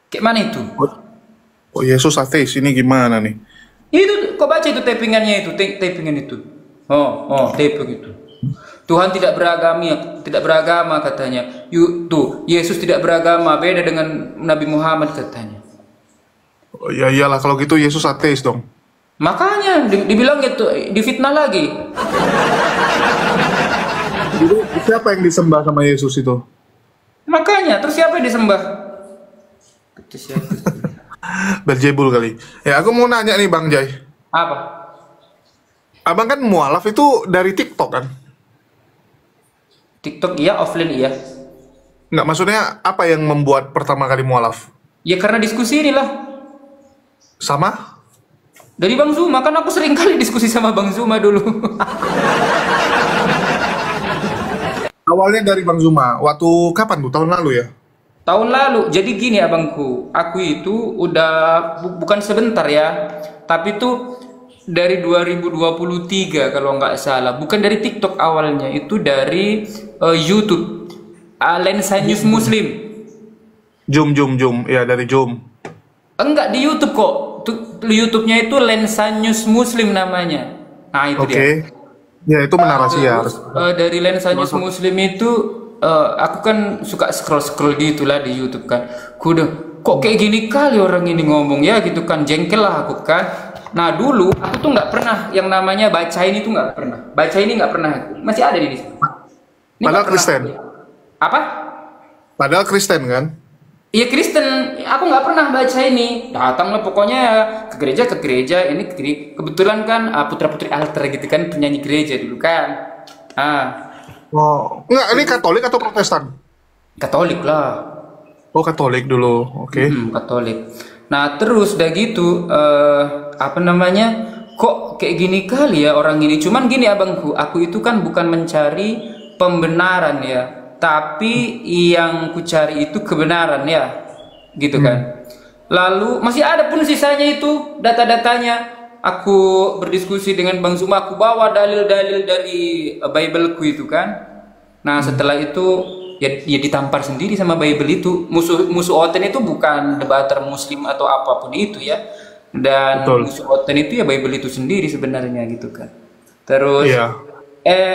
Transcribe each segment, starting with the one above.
Kayak mana itu? Oh, oh, Yesus ateis ini gimana nih? Itu kau baca itu tapingannya itu, tapingan itu. Taping itu. Tuhan tidak beragama katanya. Tuh, Yesus tidak beragama, beda dengan Nabi Muhammad katanya. Oh, ya iyalah kalau gitu Yesus ateis dong. Makanya dibilang itu difitnah lagi. Jadi siapa yang disembah sama Yesus itu? Makanya terus siapa yang disembah? Itu siapa? Beelzebul kali. Ya aku mau nanya nih Bang Jai. Apa? Abang kan mualaf itu dari TikTok kan? TikTok iya, offline iya. Nggak, maksudnya apa yang membuat pertama kali mualaf? Ya karena diskusi inilah. Sama? Dari Bang Zuma, kan aku sering kali diskusi sama Bang Zuma dulu. Awalnya dari Bang Zuma. Waktu kapan tuh? Tahun lalu ya? Tahun lalu, jadi gini abangku, aku itu udah bukan sebentar ya, tapi tuh dari 2023 kalau nggak salah, bukan dari TikTok awalnya, itu dari YouTube, Lensa News Muslim. Jum. Ya dari Jum. Enggak di YouTube kok, YouTube-nya itu Lensa News Muslim namanya. Nah itu dia. Oke. Ya itu menarasi ya. Terus dari Lensa News Muslim itu aku kan suka scroll gitulah di YouTube kan. Kudu kok kayak gini kali orang ini ngomong ya gitu kan, jengkel lah aku kan. Nah dulu aku tuh nggak pernah yang namanya baca ini tuh nggak pernah. Baca ini nggak pernah. Masih ada di sini. Ini Padahal nggak pernah. Kristen. Apa? Padahal Kristen kan? Iya Kristen, aku nggak pernah baca ini. Datanglah pokoknya ke gereja ini kebetulan kan putra-putri altar gitu kan, penyanyi gereja dulu kan. Ah, Oh, enggak, ini Katolik atau Protestan? Katolik lah. Oh, Katolik dulu. Oke. Katolik. Nah terus udah gitu apa namanya? Kok kayak gini kali ya orang ini? Cuman gini abangku, aku itu kan bukan mencari pembenaran ya, tapi yang ku cari itu kebenaran ya, gitu kan. Lalu masih ada pun sisanya itu data-datanya. Aku berdiskusi dengan Bang Zuma, aku bawa dalil-dalil dari Bibleku itu kan. Nah setelah itu ya ditampar sendiri sama Bible itu. Musuh Oten itu bukan debater Muslim atau apapun itu ya. Dan Betul. musuh Oten itu ya Bible itu sendiri sebenarnya gitu kan. Terus Iya.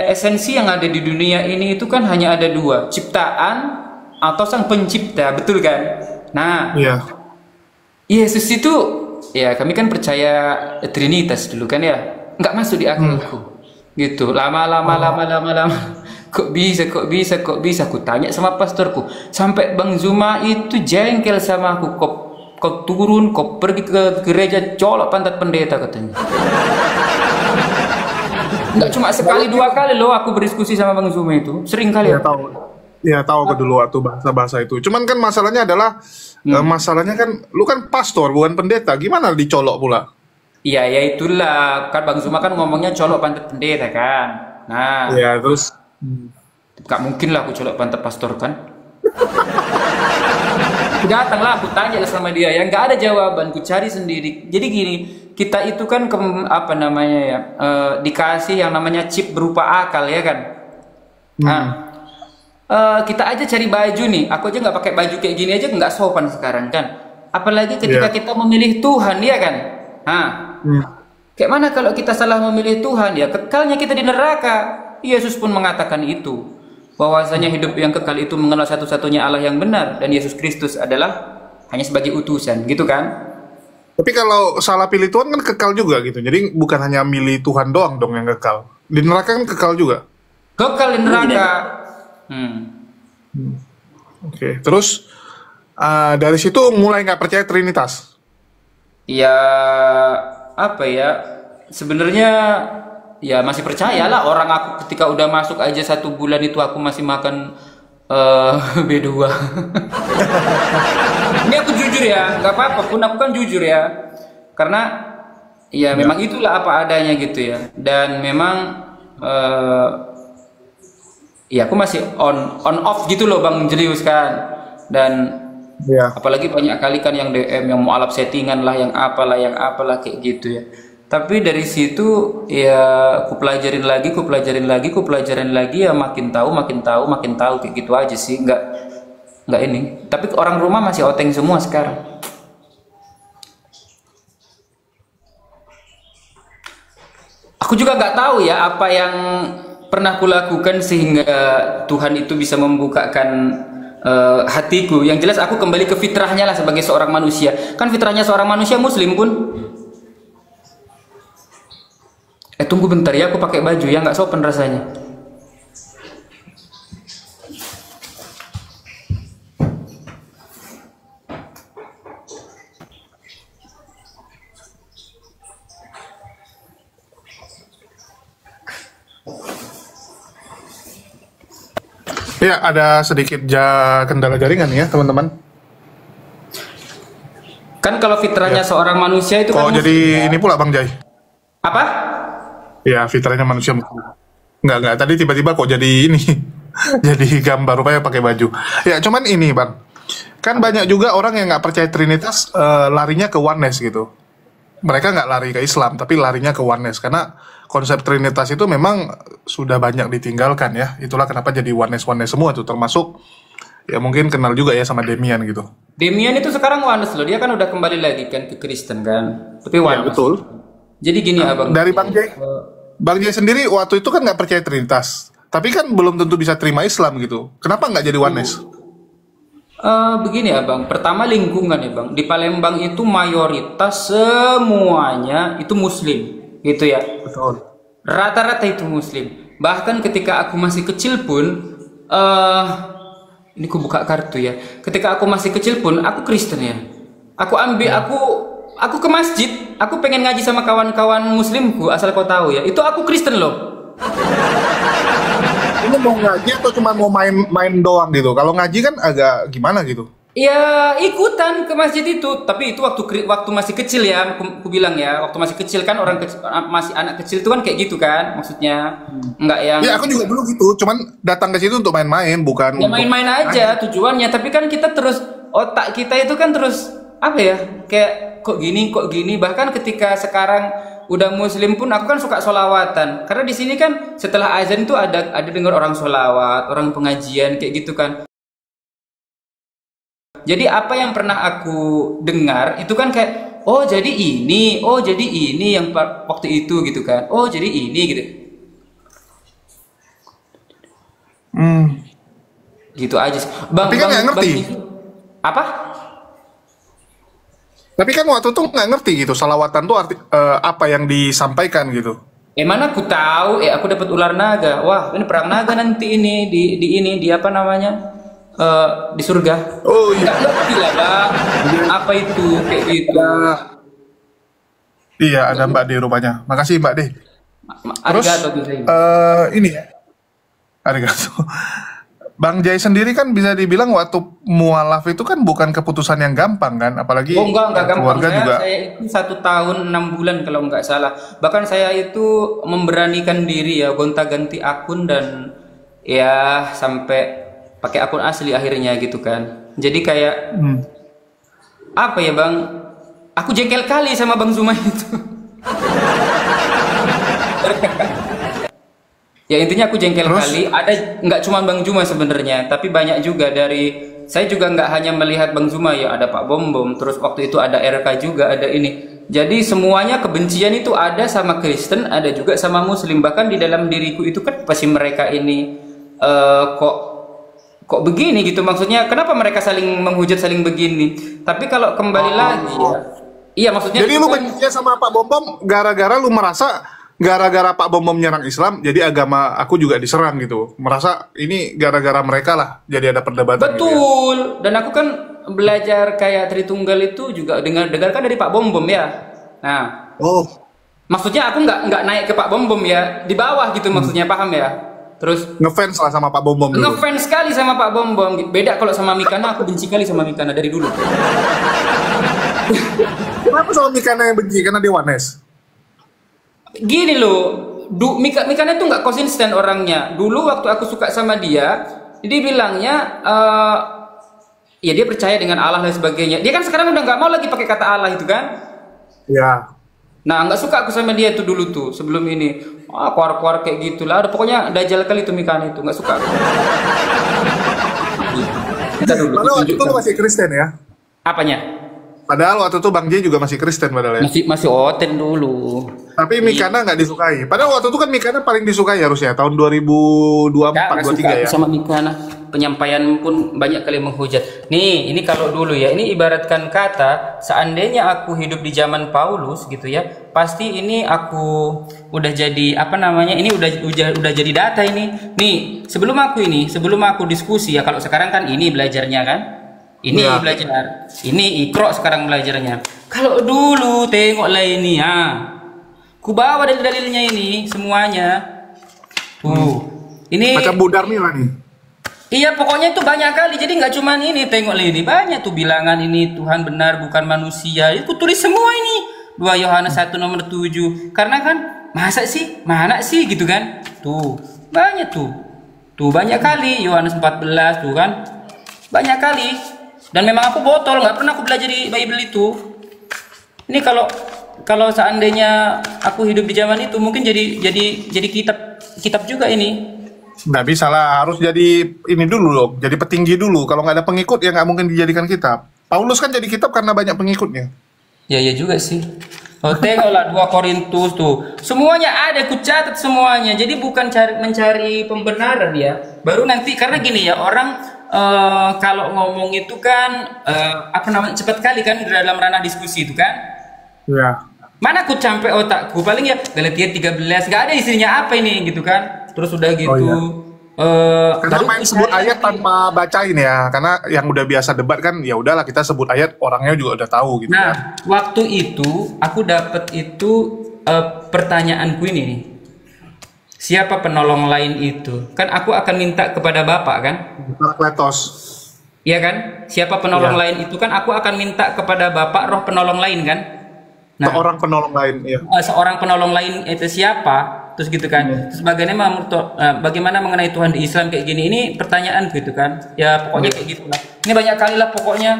esensi yang ada di dunia ini itu kan hanya ada dua, ciptaan atau sang pencipta, betul kan? Nah, Iya. Yesus itu ya kami kan percaya Trinitas dulu kan ya, nggak masuk di akalku, gitu. Lama, kok bisa, aku tanya sama pastorku, sampai Bang Zuma itu jengkel sama aku, kok turun, kok pergi ke gereja, colok pantat pendeta katanya. Nggak cuma sekali dua kali loh aku berdiskusi sama Bang Zuma itu, sering kali Ya ya. tahu. Ya tahu ke dulu waktu bahasa-bahasa itu. Cuman kan masalahnya adalah masalahnya kan lu kan pastor bukan pendeta. Gimana dicolok pula? Iya ya itulah kan Bang Zuma kan ngomongnya colok pantat pendeta kan. Nah, Ya terus gak mungkin lah aku colok pantat pastor kan. Datanglah aku tanya sama dia ya, nggak ada jawaban, ku cari sendiri. Jadi gini, kita itu kan apa namanya ya, dikasih yang namanya chip berupa akal ya kan. Nah, kita aja cari baju nih, aku aja nggak pakai baju kayak gini aja nggak sopan sekarang kan. Apalagi ketika kita memilih Tuhan ya kan. Nah, kayak mana kalau kita salah memilih Tuhan ya, kekalnya kita di neraka. Yesus pun mengatakan itu, bahwasanya hidup yang kekal itu mengenal satu-satunya Allah yang benar dan Yesus Kristus adalah hanya sebagai utusan, gitu kan? tapi kalau salah pilih Tuhan kan kekal juga gitu. Jadi bukan hanya milih Tuhan doang dong yang kekal. Di neraka kan kekal juga. Kekal di neraka. Oke. Terus dari situ mulai nggak percaya Trinitas. Ya apa ya? Sebenarnya ya masih percaya lah, orang aku ketika udah masuk aja 1 bulan itu aku masih makan B2. Ini aku jujur ya, nggak apa-apa pun aku kan jujur ya, karena ya memang itulah apa adanya gitu ya, dan memang ya aku masih on off gitu loh Bang Jelius kan, dan Ya. apalagi banyak kali kan yang DM yang mau alap settingan lah, yang apalah kayak gitu ya. Tapi dari situ ya ku pelajarin lagi ya, makin tahu kayak gitu aja sih. nggak ini. Tapi orang rumah masih oteng semua sekarang. Aku juga nggak tahu ya apa yang pernah kulakukan sehingga Tuhan itu bisa membukakan hatiku. Yang jelas aku kembali ke fitrahnya lah sebagai seorang manusia. Kan fitrahnya seorang manusia muslim pun. Tunggu bentar ya, aku pakai baju ya, nggak sopan rasanya. Ya, ada sedikit kendala jaringan ya, teman-teman. Kan kalau fitrahnya seorang manusia itu kan jadi muslim, ini pula Bang Jai. apa? Ya, fitrahnya manusia. Enggak. Tadi tiba-tiba kok jadi ini. Jadi gambar rupanya pakai baju. Ya, cuman ini Bang. Kan banyak juga orang yang nggak percaya Trinitas larinya ke oneness gitu. Mereka nggak lari ke Islam, tapi larinya ke oneness. Karena konsep Trinitas itu memang sudah banyak ditinggalkan ya. Itulah kenapa jadi oneness semua tuh. Termasuk, ya mungkin kenal juga ya sama Demian gitu. Demian itu sekarang oneness loh. Dia kan udah kembali lagi kan ke Kristen kan. Tapi Ya, oneness. betul. Jadi gini abang. Dari Bang Jai sendiri waktu itu kan nggak percaya Trinitas. Tapi kan belum tentu bisa terima Islam gitu. Kenapa nggak jadi oneness? Begini abang, pertama lingkungan ya bang. Di Palembang itu mayoritas semuanya itu muslim, gitu ya. Betul. Rata-rata itu muslim. Bahkan ketika aku masih kecil pun, ini aku buka kartu ya. Ketika aku masih kecil pun, aku Kristen ya. Aku ke masjid. Aku pengen ngaji sama kawan-kawan muslimku. Asal kau tahu ya, itu aku Kristen loh. Ini mau ngaji atau cuma mau main doang gitu? Kalau ngaji kan agak gimana gitu? Ya ikutan ke masjid itu, tapi itu waktu masih kecil ya, aku bilang ya, waktu masih kecil kan masih anak kecil itu kan kayak gitu kan, maksudnya nggak yang. Ya aku juga dulu gitu, cuman datang ke situ untuk main-main, bukan. Ya main-main aja tujuannya, tapi kan kita terus otak kita itu kan terus apa ya, kayak kok gini, bahkan ketika sekarang udah muslim pun aku kan suka sholawatan, karena di sini kan setelah azan itu ada dengar orang sholawat, orang pengajian kayak gitu kan. Jadi apa yang pernah aku dengar itu kan kayak oh jadi ini yang waktu itu gitu kan, oh jadi ini gitu. Gitu aja sih. Tapi kan nggak ngerti. Apa? Tapi kan waktu itu nggak ngerti gitu, salawatan tuh apa yang disampaikan gitu. Mana aku tahu, aku dapat ular naga. Wah, ini perang naga nanti ini di apa namanya? Di surga. Oh iya. Nggak ngerti lah, Bang. Apa itu kayak gitu. Iya, ada Mbak D rupanya. Makasih Mbak D. Terus ini ya. Arigato. Bang Jai sendiri kan bisa dibilang waktu mualaf itu kan bukan keputusan yang gampang kan, apalagi enggak gampang. keluarga juga. Saya itu 1 tahun 6 bulan kalau nggak salah. Bahkan saya itu memberanikan diri ya, gonta-ganti akun dan ya sampai pakai akun asli akhirnya gitu kan. Jadi kayak apa ya bang? Aku jengkel kali sama Bang Zuma itu. Ya intinya aku jengkel kali. Ada nggak cuma Bang Zuma sebenarnya, tapi banyak juga dari saya juga nggak hanya melihat Bang Zuma ya, ada Pak Bom, terus waktu itu ada RK juga, ada ini. Jadi semuanya kebencian itu ada sama Kristen, ada juga sama Muslim. Bahkan di dalam diriku itu kan pasti mereka ini kok begini gitu, maksudnya kenapa mereka saling menghujat, saling begini. Tapi kalau kembali lagi ya, iya maksudnya. Jadi lu bencinya sama Pak Bom gara-gara lu merasa gara-gara Pak Bom menyerang Islam, jadi agama aku juga diserang gitu. Merasa ini gara-gara mereka lah, jadi ada perdebatan. Betul. Gitu ya. Dan aku kan belajar kayak Tritunggal itu juga dengarkan dari Pak Bom ya. Nah, maksudnya aku nggak naik ke Pak Bom ya, di bawah gitu maksudnya, paham ya? Terus ngefans lah sama Pak Bom. Ngefans sekali sama Pak Bom. Beda kalau sama Mikana, aku benci kali sama Mikana dari dulu. Kenapa sama Mikana yang benci? Karena dia oneness. Gini loh, Mikana itu nggak konsisten orangnya. Dulu waktu aku suka sama dia bilangnya ya dia percaya dengan Allah dan sebagainya. Dia kan sekarang udah nggak mau lagi pakai kata Allah itu kan? Ya. Nah nggak suka aku sama dia itu dulu tuh sebelum ini. Kuar-kuar kayak gitulah. Pokoknya dajal kali itu Mikana itu, nggak suka. Kita dulu Padahal waktu itu tunjukkan. lu masih Kristen ya. Apanya? Padahal waktu itu Bang J juga masih Kristen padahal ya. Masih oten dulu. Tapi Mikana nggak disukai. Padahal waktu itu kan Mikana paling disukai harusnya tahun Nggak 2024 suka 23 aku ya. sama Mikana. Penyampaian pun banyak kali menghujat. Nih, ini kalau dulu ya, ini ibaratkan kata, seandainya aku hidup di zaman Paulus gitu ya, pasti ini aku udah jadi apa namanya? Ini udah jadi data ini. Nih, sebelum aku diskusi ya, kalau sekarang kan ini belajarnya kan. Ini Ya. belajar. Ini Iqra sekarang belajarnya. Kalau dulu tengoklah ini ya. Ku bawa dalil-dalilnya ini semuanya. Tuh. Ini Macam Bu Darmila nih. iya, pokoknya itu banyak kali. Jadi nggak cuman ini, tengok ini banyak tuh bilangan ini Tuhan benar bukan manusia. Itu tulis semua ini. 2 Yohanes 1 nomor 7. Karena kan masa sih? Mana sih gitu kan? Tuh, banyak tuh. Tuh banyak kali Yohanes 14 tuh kan. Banyak kali. Dan memang aku botol, nggak pernah aku belajar di Bible itu. Ini kalau seandainya aku hidup di zaman itu mungkin jadi kitab juga ini. Nggak bisa lah, harus jadi ini dulu loh, jadi petinggi dulu. Kalau nggak ada pengikut ya nggak mungkin dijadikan kitab. Paulus kan jadi kitab karena banyak pengikutnya. Ya juga sih. Oh, tengoklah 2 Korintus tuh. Semuanya ada, ku catat semuanya. Jadi bukan mencari pembenaran ya. Baru nanti karena gini ya, orang kalau ngomong itu kan apa namanya cepat kali kan dalam ranah diskusi itu kan. Ya. Mana aku sampai otakku paling ya Galatia 13 nggak ada isinya apa ini gitu kan. Terus udah gitu. Oh, iya. Karena baru main sebut ayat tanpa bacain ya, karena yang udah biasa debat kan ya udahlah kita sebut ayat orangnya juga udah tahu gitu kan. Nah, waktu itu aku dapat itu pertanyaanku ini nih. Siapa penolong lain itu? Kan aku akan minta kepada Bapak kan? Kletos. Iya kan? Siapa penolong Iya. lain itu kan aku akan minta kepada Bapak roh penolong lain kan? Nah, Seorang penolong lain ya. seorang penolong lain itu siapa? Terus gitu kan. Terus bagaimana mengenai Tuhan di Islam kayak gini? Ini pertanyaan gitu kan. Ya pokoknya kayak gitu lah. Ini banyak kali lah pokoknya.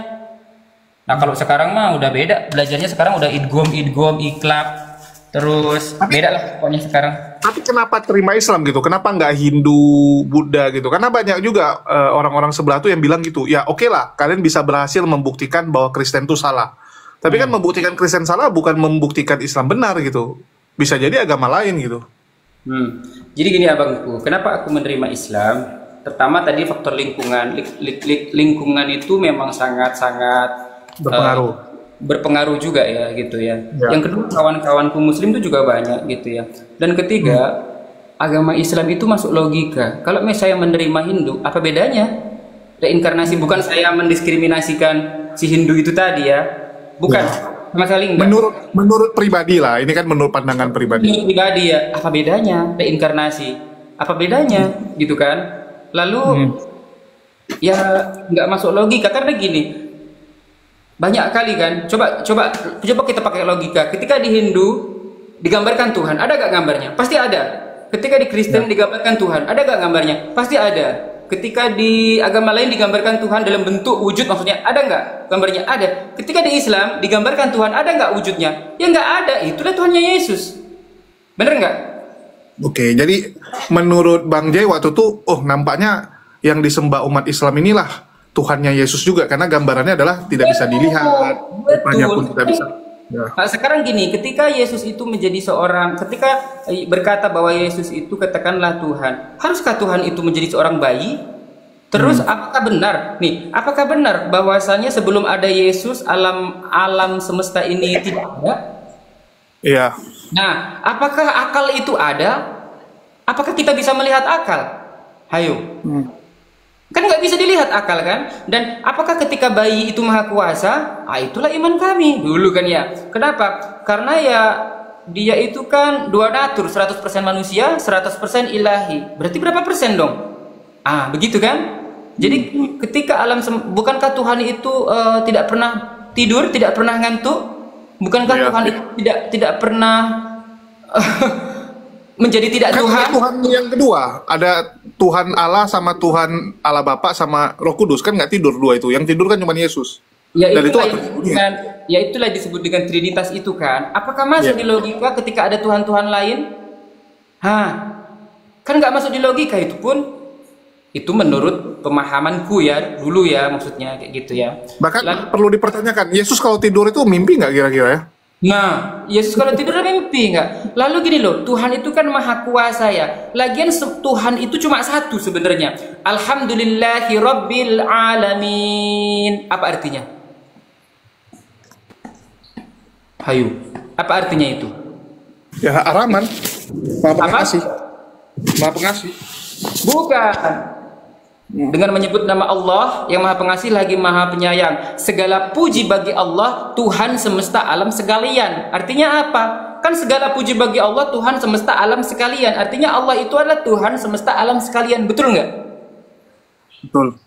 Nah, kalau sekarang mah udah beda. Belajarnya sekarang udah idgham, iklab. Terus beda lah pokoknya sekarang. Tapi kenapa terima Islam gitu? Kenapa nggak Hindu, Buddha gitu? Karena banyak juga orang-orang sebelah tuh yang bilang gitu. Ya oke lah, kalian bisa berhasil membuktikan bahwa Kristen itu salah. Tapi kan membuktikan Kristen salah bukan membuktikan Islam benar gitu. Bisa jadi agama lain gitu. Jadi gini abangku, kenapa aku menerima Islam? Pertama tadi faktor lingkungan. Lingkungan itu memang sangat-sangat Berpengaruh. berpengaruh juga ya gitu ya. Ya. Yang kedua kawan-kawanku Muslim itu juga banyak gitu ya. Dan ketiga agama Islam itu masuk logika. Kalau misalnya saya menerima Hindu, apa bedanya? Reinkarnasi bukan saya mendiskriminasikan si Hindu itu tadi ya, bukan. Sama sekali enggak. Menurut pribadi lah, ini kan menurut pandangan pribadi. Menurut pribadi ya, apa bedanya reinkarnasi? Apa bedanya gitu kan? Lalu ya nggak masuk logika karena gini. Banyak kali kan, coba kita pakai logika. Ketika di Hindu digambarkan Tuhan, ada gak gambarnya? Pasti ada. Ketika di Kristen digambarkan Tuhan, ada gak gambarnya? Pasti ada. Ketika di agama lain digambarkan Tuhan dalam bentuk wujud, maksudnya ada nggak gambarnya? Ada. Ketika di Islam digambarkan Tuhan, ada nggak wujudnya? Ya nggak ada. Itulah Tuhannya Yesus. Bener nggak? Oke, jadi menurut Bang Jay waktu itu, nampaknya yang disembah umat Islam inilah Tuhannya Yesus juga, karena gambarannya adalah tidak bisa dilihat, rupanya pun tidak bisa. Ya. Nah, sekarang gini, ketika Yesus itu menjadi seorang, ketika berkata bahwa Yesus itu katakanlah Tuhan, haruskah Tuhan itu menjadi seorang bayi? Terus apakah benar? Nih, apakah benar bahwasanya sebelum ada Yesus alam semesta ini tidak ada? Iya. Nah, apakah akal itu ada? Apakah kita bisa melihat akal? Hayo. Kan nggak bisa dilihat akal kan? Dan apakah ketika bayi itu maha kuasa? Itulah iman kami dulu kan ya. Kenapa? Karena ya dia itu kan dua natur, 100% manusia, 100% ilahi. Berarti berapa persen dong? Begitu kan? Jadi ketika bukankah Tuhan itu tidak pernah tidur, tidak pernah ngantuk? Bukankah Tuhan itu tidak pernah menjadi tidak kan Tuhan? Tuhan yang kedua, ada Tuhan Allah sama Tuhan Allah Bapa sama Roh Kudus, kan nggak tidur dua itu. Yang tidur kan cuma Yesus. Ya Dan itulah, itu itulah disebut dengan Trinitas itu kan. Apakah masuk di logika ketika ada Tuhan-Tuhan lain? Kan nggak masuk di logika itu pun. Itu menurut pemahamanku ya, dulu ya maksudnya kayak gitu ya. Bahkan perlu dipertanyakan, Yesus kalau tidur itu mimpi nggak kira-kira ya? Nah, Yesus kalau tidur mimpi nggak? Lalu gini loh, Tuhan itu kan maha kuasa ya. Lagian Tuhan itu cuma satu sebenarnya. Alhamdulillahi Rabbil Alamin. Apa artinya? Hayu. Apa artinya itu? Ya Ar-Rahman, Maha Apa? Pengasih. Maha Pengasih. Bukan. Dengan menyebut nama Allah yang maha pengasih lagi maha penyayang. Segala puji bagi Allah, Tuhan semesta alam sekalian. Artinya apa? Kan segala puji bagi Allah, Tuhan semesta alam sekalian. Artinya Allah itu adalah Tuhan semesta alam sekalian. Betul nggak? Betul.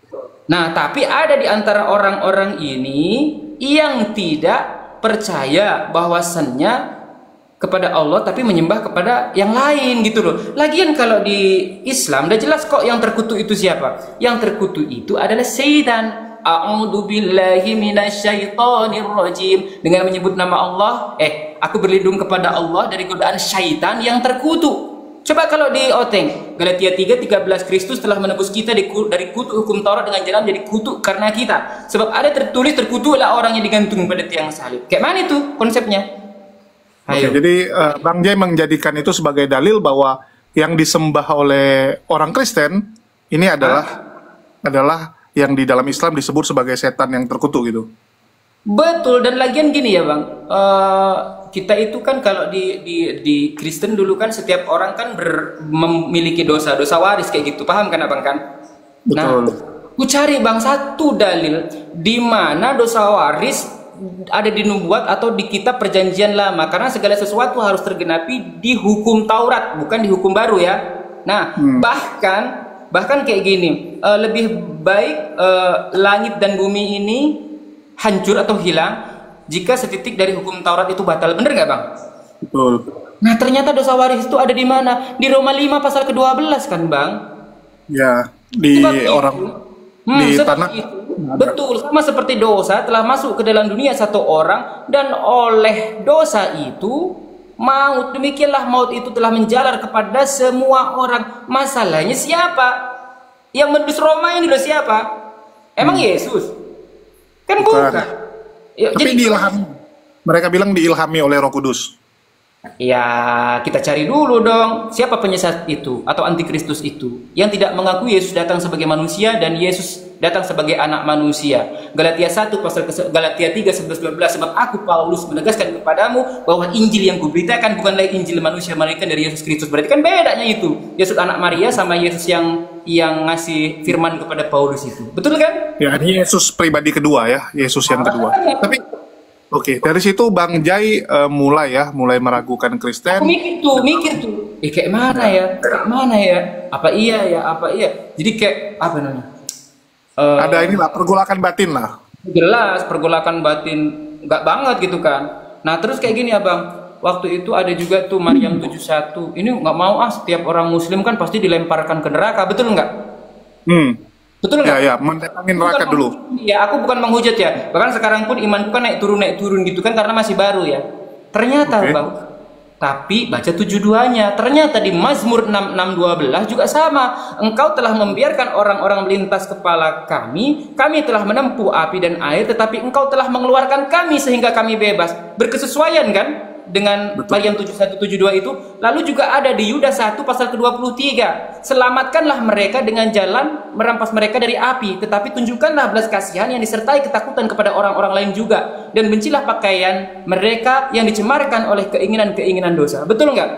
Nah, tapi ada di antara orang-orang ini yang tidak percaya bahwasannya kepada Allah tapi menyembah kepada yang lain gitu loh. Lagian kalau di Islam udah jelas kok yang terkutuk itu siapa? Yang terkutuk itu adalah syaitan. A'udzu billahi minasyaitonir rajim. Dengan menyebut nama Allah, aku berlindung kepada Allah dari godaan syaitan yang terkutuk. Coba kalau di Oteng, Galatia 3:13, Kristus telah menebus kita dari kutuk hukum Taurat dengan jalan jadi kutuk karena kita. Sebab ada tertulis terkutuklah orang yang digantung pada tiang salib. Kayak mana itu konsepnya? Oke, jadi Bang Jai menjadikan itu sebagai dalil bahwa yang disembah oleh orang Kristen ini adalah yang di dalam Islam disebut sebagai setan yang terkutuk gitu. Betul, dan lagian gini ya Bang, kita itu kan kalau di Kristen dulu kan setiap orang kan memiliki dosa waris kayak gitu, paham kan Abang kan? Betul. Nah, ku cari Bang satu dalil di mana dosa waris ada di nubuat atau di kitab perjanjian lama, karena segala sesuatu harus tergenapi di hukum Taurat, bukan di hukum baru ya. Nah, bahkan kayak gini, lebih baik langit dan bumi ini hancur atau hilang jika setitik dari hukum Taurat itu batal. Bener nggak Bang? Betul. Nah, ternyata dosa waris itu ada di mana? Di Roma 5 pasal ke-12 kan Bang? Ya, di di tanah itu. Betul, sama seperti dosa telah masuk ke dalam dunia satu orang, dan oleh dosa itu maut. Demikianlah maut itu telah menjalar kepada semua orang. Masalahnya siapa? Yang menebus Roma ini loh siapa? Emang Yesus? Kan bukan. Ya, tapi diilhami. Mereka bilang diilhami oleh Roh Kudus. Ya, kita cari dulu dong, siapa penyesat itu atau antikristus itu yang tidak mengakui Yesus datang sebagai manusia dan Yesus datang sebagai anak manusia. Galatia 1 pasal Galatia 3:11-12, sebab aku Paulus menegaskan kepadamu bahwa Injil yang kuberitakan bukanlah Injil manusia melainkan dari Yesus Kristus. Berarti kan bedanya itu. Yesus anak Maria sama Yesus yang ngasih firman kepada Paulus itu. Betul kan? Ya, ini Yesus pribadi kedua ya, Yesus yang kedua. Tapi oke, dari situ Bang Jai mulai meragukan Kristen. Aku mikir tuh, kayak mana ya? Apa iya? Jadi kayak apa namanya? Ada inilah pergolakan batin lah. Jelas pergolakan batin, nggak banget gitu kan. Nah terus kayak gini Abang, waktu itu ada juga tuh Maryam 71. Ini nggak mau setiap orang Muslim kan pasti dilemparkan ke neraka, betul nggak? Betul nggak? Ya, mendatangin neraka dulu. Ya, aku bukan menghujat ya. Bahkan sekarang pun imanku kan naik turun gitu kan karena masih baru ya. Ternyata Bang, tapi baca 72-nya. Ternyata di Mazmur 6:12 juga sama. Engkau telah membiarkan orang-orang melintas kepala kami telah menempuh api dan air, tetapi engkau telah mengeluarkan kami sehingga kami bebas. Berkesesuaian kan dengan Maryam 7172 itu. Lalu juga ada di Yudas 1 pasal ke-23, selamatkanlah mereka dengan jalan merampas mereka dari api, tetapi tunjukkanlah belas kasihan yang disertai ketakutan kepada orang-orang lain juga, dan bencilah pakaian mereka yang dicemarkan oleh keinginan-keinginan dosa. Betul nggak?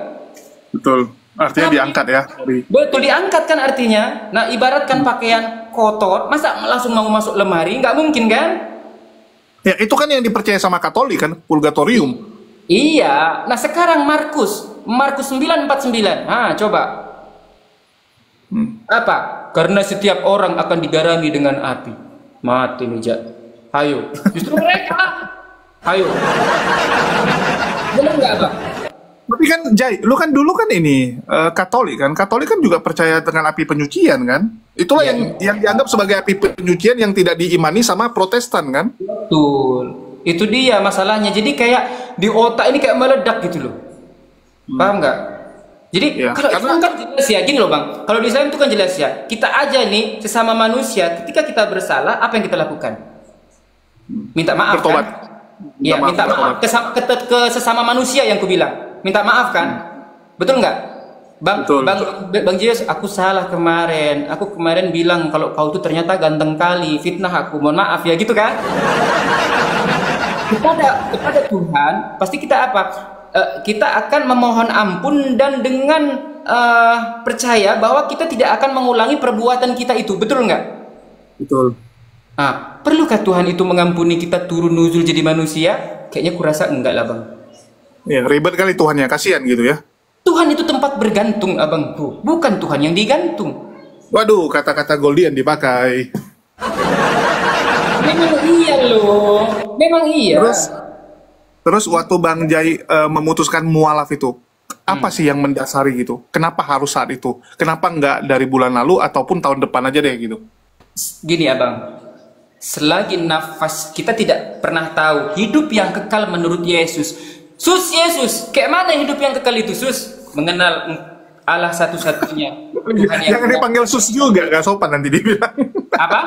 Betul, artinya diangkat ya. Betul, diangkat kan artinya. Nah, ibaratkan pakaian kotor, masa langsung mau masuk lemari? Nggak mungkin kan? Ya, itu kan yang dipercaya sama Katolik kan, purgatorium. Iya, nah sekarang Markus 9:49. Nah, coba. Apa? Karena setiap orang akan digarami dengan api. Mati nih, Ayo. Justru mereka. Ayo. Benar nggak, Bang? Tapi kan, Jai, lu kan dulu kan ini Katolik kan. Katolik kan juga percaya dengan api penyucian kan. Itulah yang dianggap sebagai api penyucian yang tidak diimani sama Protestan kan. Betul. Itu dia masalahnya. Jadi kayak di otak ini kayak meledak gitu loh. Paham nggak? Jadi Ya, kalau Islam karena kan jelas ya, gini loh bang. Kalau di Islam itu kan jelas ya. Kita aja nih sesama manusia, ketika kita bersalah, apa yang kita lakukan? Minta maaf bertobat. kan? Ya, minta maaf ke sesama manusia yang kubilang. Minta maaf kan? Betul nggak? Betul. Bang Jios, aku salah kemarin. Aku kemarin bilang kalau kau tuh ternyata ganteng kali, fitnah aku. Mohon maaf ya, gitu kan? Kepada Tuhan, pasti kita apa? Kita akan memohon ampun dan dengan percaya bahwa kita tidak akan mengulangi perbuatan kita itu, betul nggak? Betul. Nah, perlukah Tuhan itu mengampuni kita turun nuzul jadi manusia? Kayaknya kurasa enggak lah bang. Ya, ribet kali Tuhannya, kasihan gitu ya. Tuhan itu tempat bergantung abangku, bukan Tuhan yang digantung. Waduh, kata-kata Goldian dipakai. Memang iya loh, memang iya. Terus waktu Bang Jai memutuskan mualaf itu, apa sih yang mendasari gitu? Kenapa harus saat itu? Kenapa nggak dari bulan lalu ataupun tahun depan aja deh gitu? Gini abang, selagi nafas kita tidak pernah tahu hidup yang kekal menurut Yesus. Yesus, kayak mana hidup yang kekal itu mengenal Allah satu-satunya. Tuhan yang Jangan dipanggil Sus juga, gak sopan nanti dibilang. apa?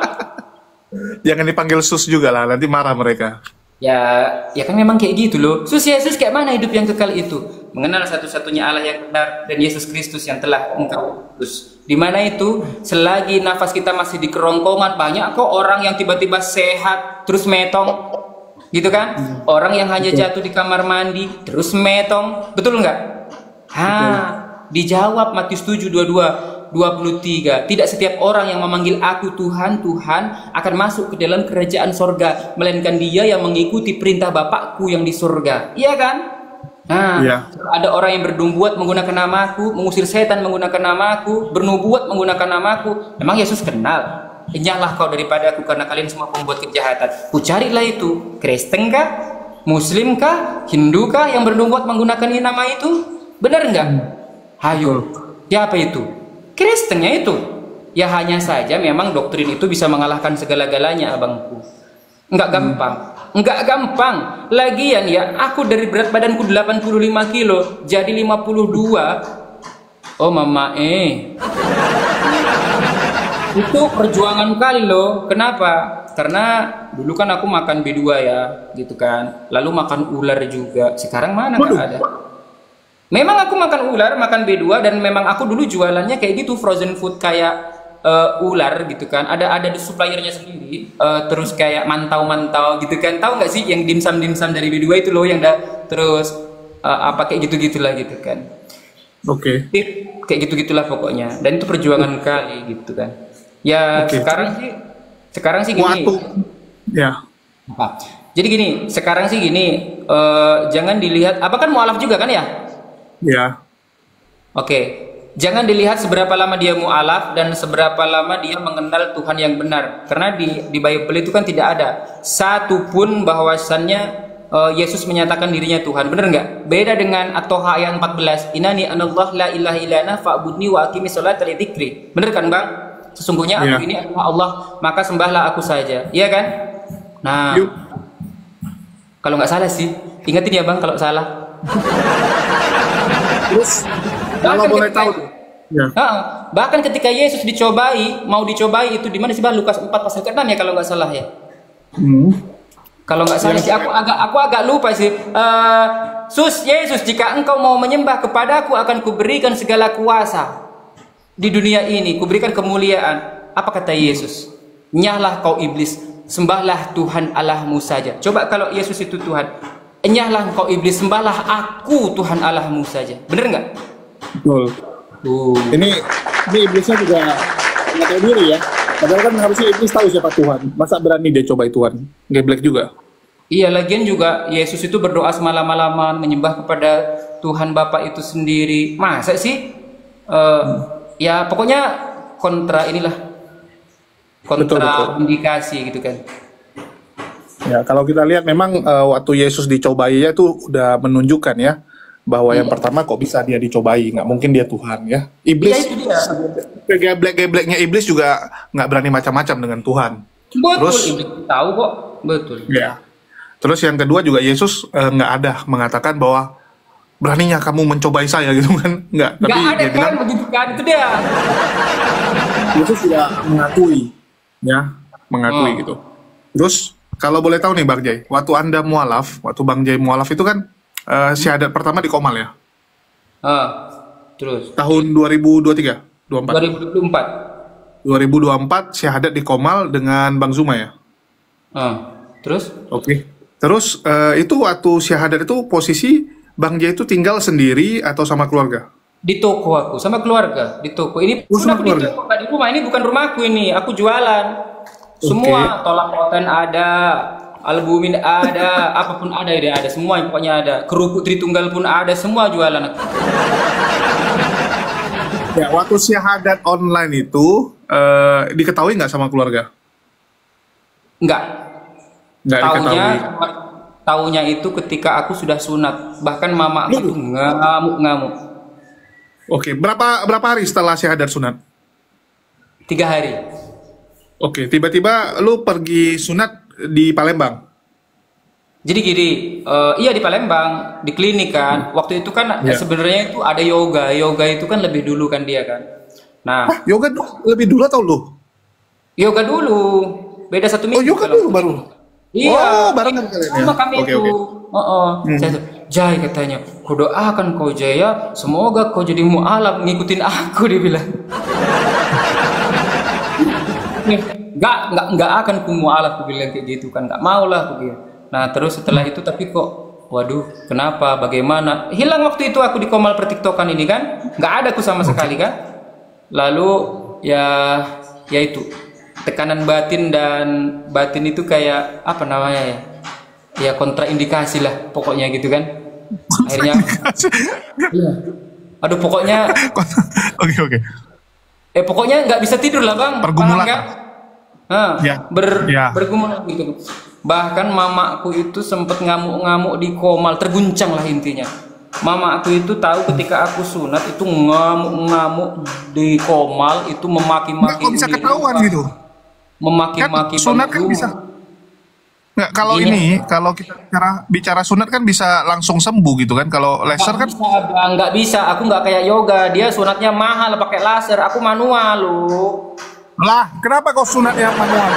Jangan dipanggil Sus juga lah, nanti marah mereka. Ya kan memang kayak gitu loh. Yesus kayak mana hidup yang kekal itu? Mengenal satu-satunya Allah yang benar dan Yesus Kristus yang telah engkau utus. Di mana itu? Selagi nafas kita masih di kerongkongan, banyak kok orang yang tiba-tiba sehat terus metong. Gitu kan? Orang yang hanya jatuh di kamar mandi terus metong. Betul nggak? Dijawab Matius 7:22-23. Tidak setiap orang yang memanggil aku Tuhan, Tuhan akan masuk ke dalam kerajaan sorga, melainkan dia yang mengikuti perintah Bapakku yang di sorga. Iya kan? Ada orang yang bernubuat menggunakan namaku, mengusir setan menggunakan namaku, bernubuat menggunakan namaku. Memang Yesus kenal. Enyahlah kau daripada aku karena kalian semua pembuat kejahatan. Ku carilah itu, Kristen kah? Muslim kah? Hindu kah yang bernubuat menggunakan nama itu? Benar enggak? Hayo. Siapa itu? Kristennya itu. Ya hanya saja memang doktrin itu bisa mengalahkan segala-galanya abangku. Enggak gampang. Enggak gampang. Lagian ya, aku dari berat badanku 85 kilo jadi 52. Oh mama itu perjuangan kali loh. Kenapa? Karena dulu kan aku makan B2 ya, gitu kan. Lalu makan ular juga. Sekarang mana nggak ada. Memang aku makan ular, makan B2, dan memang aku dulu jualannya kayak gitu, frozen food kayak ular gitu kan. Ada di suppliernya sendiri. Terus kayak mantau-mantau gitu kan. Tahu nggak sih yang dimsum-dimsum dari B2 itu loh, yang terus apa kayak gitu-gitulah gitu kan. Oke. Kayak gitu-gitulah pokoknya. Dan itu perjuangan kali gitu kan. Ya sekarang sih gini. Ya. Apa? Jadi gini, sekarang sih gini, jangan dilihat, apa kan mualaf juga kan ya? Ya. Oke, jangan dilihat seberapa lama dia mualaf dan seberapa lama dia mengenal Tuhan yang benar. Karena di Bible itu kan tidak ada satu pun bahwasannya Yesus menyatakan dirinya Tuhan. Benar nggak? Beda dengan At-Toha ayat 14. Inani anallah la ilaha illana fa'budni wa aqimis sholata li dzikri. Benar kan, Bang? Sesungguhnya aku ini adalah Allah, maka sembahlah aku saja. Iya kan? Nah, kalau nggak salah sih, ingetin ya Bang kalau salah. Terus kalau boleh tahu bahkan ketika Yesus mau dicobai itu di mana sih Bang? Lukas 4 pasal ke-6 ya kalau nggak salah ya. Kalau nggak salah sih, aku agak lupa sih. Yesus, jika engkau mau menyembah kepadaku, akan kuberikan segala kuasa di dunia ini, kuberikan kemuliaan. Apa kata Yesus? Nyahlah kau iblis, sembahlah Tuhan Allahmu saja. Coba kalau Yesus itu Tuhan, nyahlah kau iblis, sembahlah aku Tuhan Allahmu saja. Bener nggak? Betul. Ini iblisnya juga nggak tahu diri ya. Padahal kan harusnya iblis tahu siapa Tuhan. Masa berani dia cobai Tuhan? Geblek juga. Iya, lagian juga Yesus itu berdoa semalam-malaman, menyembah kepada Tuhan Bapa itu sendiri. Masa sih? Ya pokoknya kontra indikasi gitu kan. Ya, kalau kita lihat memang waktu Yesus dicobai ya itu udah menunjukkan ya bahwa yang pertama kok bisa dia dicobai, nggak mungkin dia Tuhan ya. Iblis, geblek-gebleknya iblis juga nggak berani macam-macam dengan Tuhan. Betul, terus iblis tahu kok, betul. Ya. Terus yang kedua juga Yesus nggak ada mengatakan bahwa beraninya kamu mencobai saya gitu kan? Nggak, tapi Nggak ada dia kan bilang begitu kan, itu dia. itu sudah mengakui, ya, mengakui Oh. gitu. Terus kalau boleh tahu nih Bang Jai, waktu Anda mualaf, waktu Bang Jai mualaf itu kan syahadat pertama di Komal ya, Terus tahun 2023, 24, 2024. 2024 syahadat di Komal dengan Bang Zuma ya. Terus Oke. Terus itu waktu syahadat itu posisi Bang Jai itu tinggal sendiri atau sama keluarga? di toko aku sama keluarga di toko. Ini Oh, pun sama aku di keluarga. toko, nggak di rumah. Ini bukan rumahku ini. Aku jualan. Semua tolak konten ada, albumin ada, apapun ada, dia ada semua, pokoknya ada. Kerupuk Tritunggal pun ada, semua jualan aku. Ya, waktu syahadat online itu diketahui nggak sama keluarga? Enggak. Nggak Taunya diketahui. taunya itu ketika aku sudah sunat. Bahkan mama aku tuh ngamuk-ngamuk. Oke, berapa hari setelah syahadat sunat? 3 hari. Oke, tiba-tiba lu pergi sunat di Palembang. Jadi gini, iya di Palembang, di klinik kan. Waktu itu kan Iya. sebenarnya itu ada yoga. Yoga itu kan lebih dulu kan dia kan. Nah, Yoga lebih dulu atau lu? yoga dulu. Beda 1 Oh, minggu. yoga kalau- dulu baru. Iya. Oh, barengan kalian ya. Sama kami Oke, itu. oke. Saya tuh, Jai katanya, ku doakan kau Jaya, semoga kau jadi mu'alaf ngikutin aku, dia bilang. Nggak akan ku mu'alaf, ku bilang kayak gitu kan, nggak mau lah aku bilang. Nah terus setelah itu tapi kok, waduh, kenapa, bagaimana? Hilang waktu itu aku di Komal pertiktokan ini kan, nggak ada aku sama sekali kan. Lalu ya itu tekanan batin, dan batin itu kayak apa namanya ya? Ya kontraindikasi lah, pokoknya gitu kan. Akhirnya, iya. Aduh pokoknya, Oke, oke. pokoknya nggak bisa tidur lah bang. Pergumulan. Paham nggak? Ya. Ya. Bergumulan gitu. Bahkan mamaku itu sempet ngamuk-ngamuk di Komal, terguncang lah intinya. Mama aku itu tahu ketika aku sunat itu ngamuk-ngamuk di Komal, itu Nggak, memaki-maki. kok bisa ketahuan gitu? Memaki-maki Kan sunat kan Bang bisa. Zuma. Nggak, kalau Iya. kalau kita bicara sunat kan bisa langsung sembuh gitu kan? Kalau laser kan? Nggak bisa, Bang. Nggak bisa. Aku nggak kayak yoga. Dia sunatnya mahal pakai laser. Aku manual loh. Lah, kenapa kok sunat yang manual?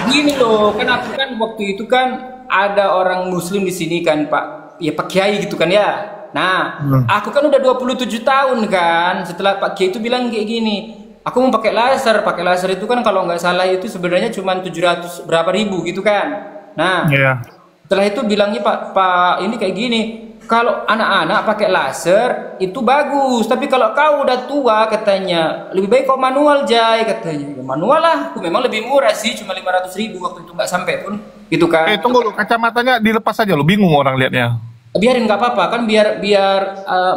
Gini loh, kan aku kan waktu itu kan ada orang Muslim di sini kan Pak. Ya Pak Kiai gitu kan ya. Nah, aku kan udah 27 tahun kan. Setelah Pak Kiai itu bilang kayak gini, aku mau pakai laser. Pakai laser itu kan kalau nggak salah itu sebenarnya cuma 700 berapa ribu gitu kan. Nah, Iya. setelah itu bilangnya Pak ini kayak gini, kalau anak-anak pakai laser itu bagus, tapi kalau kau udah tua katanya lebih baik kau manual Jai katanya. Ya, manual lah, aku memang lebih murah sih, cuma 500 ribu waktu itu, nggak sampai pun gitu kan. Tunggu lu, kacamatanya dilepas aja lu, bingung orang liatnya. Biarin nggak apa-apa kan, biar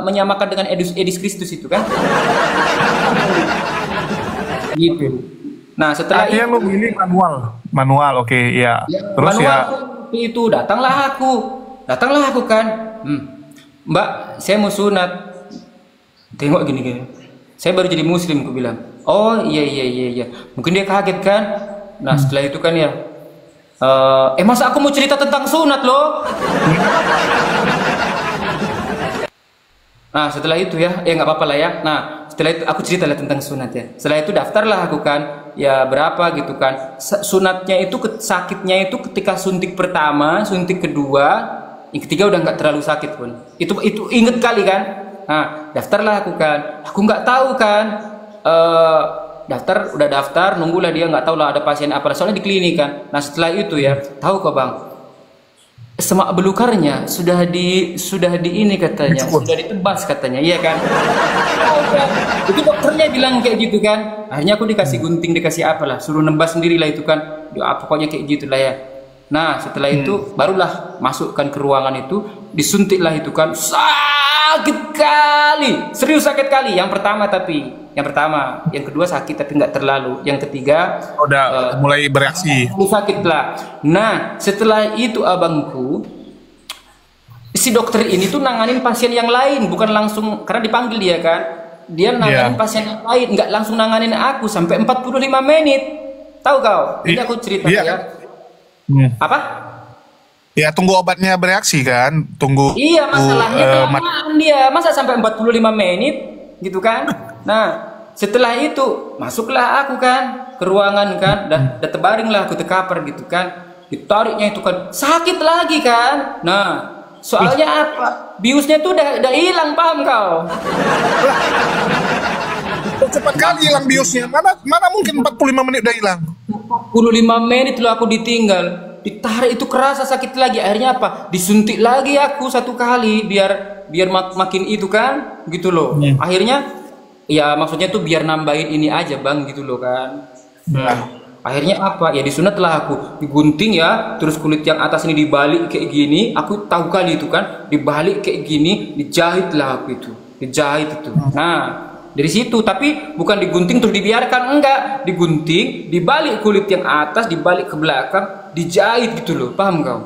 menyamakan dengan Edis Kristus itu kan. Gitu. Nah setelah Artinya lu milih manual, oke, iya. Terus manual ya, itu datanglah aku kan. Mbak, saya mau sunat. Tengok gini. Saya baru jadi muslim, aku bilang. Oh iya. Mungkin dia kaget kan. Nah setelah itu kan ya, masa aku mau cerita tentang sunat loh. Nah setelah itu ya nggak apa-apa lah ya. Nah setelah itu aku cerita lah tentang sunat ya. Setelah itu daftarlah aku kan, ya berapa gitu kan. Sunatnya itu sakitnya itu ketika suntik pertama, suntik kedua, yang ketiga udah nggak terlalu sakit pun. Itu inget kali kan. Nah daftarlah aku kan. Aku nggak tahu kan. Udah daftar, nunggulah dia, nggak tahu lah ada pasien apa. Soalnya di klinik kan. Nah setelah itu ya, tahu kok bang, semak belukarnya sudah di ini katanya, sudah ditebas katanya, iya kan? Itu dokternya bilang kayak gitu kan. Akhirnya aku dikasih gunting, dikasih apalah, suruh nebas sendiri lah itu kan. Ya, pokoknya kayak gitulah ya. Nah setelah itu barulah masukkan ke ruangan itu, disuntiklah itu kan, sakit kali, serius sakit kali. Yang pertama, yang kedua sakit tapi nggak terlalu, yang ketiga udah mulai bereaksi. sakit lah. Nah setelah itu abangku, si dokter ini tuh nanganin pasien yang lain, bukan langsung, karena dipanggil dia kan, dia nanganin pasien yang lain, nggak langsung nanganin aku sampai 45 menit. Tahu kau? Ini aku cerita ya. Apa? Ya tunggu obatnya bereaksi kan, tunggu Iya, masalahnya mat- kelamaan dia. Masa sampai 45 menit gitu kan? Nah, setelah itu masuklah aku kan ke ruangan kan, dah terbaring lah aku terkapar gitu kan. Ditariknya itu kan sakit lagi kan. Nah, soalnya apa? Biusnya tuh udah hilang, paham kau? cepat kali hilang biusnya. Mana mana mungkin 45 menit udah hilang. 45 menit loh aku ditinggal. Ditarik itu kerasa sakit lagi. Akhirnya apa? Disuntik lagi aku satu kali biar biar makin itu kan, gitu loh. Akhirnya ya maksudnya tuh biar nambahin ini aja bang, gitu loh kan. Nah, akhirnya apa? Ya disunat lah aku, digunting ya. Terus kulit yang atas ini dibalik kayak gini. Aku tahu kali itu kan, dibalik kayak gini, dijahit lah aku itu, dijahit itu. Nah, dari situ, tapi bukan digunting terus dibiarkan, enggak, digunting, dibalik kulit yang atas, dibalik ke belakang, dijahit gitu loh, paham kau?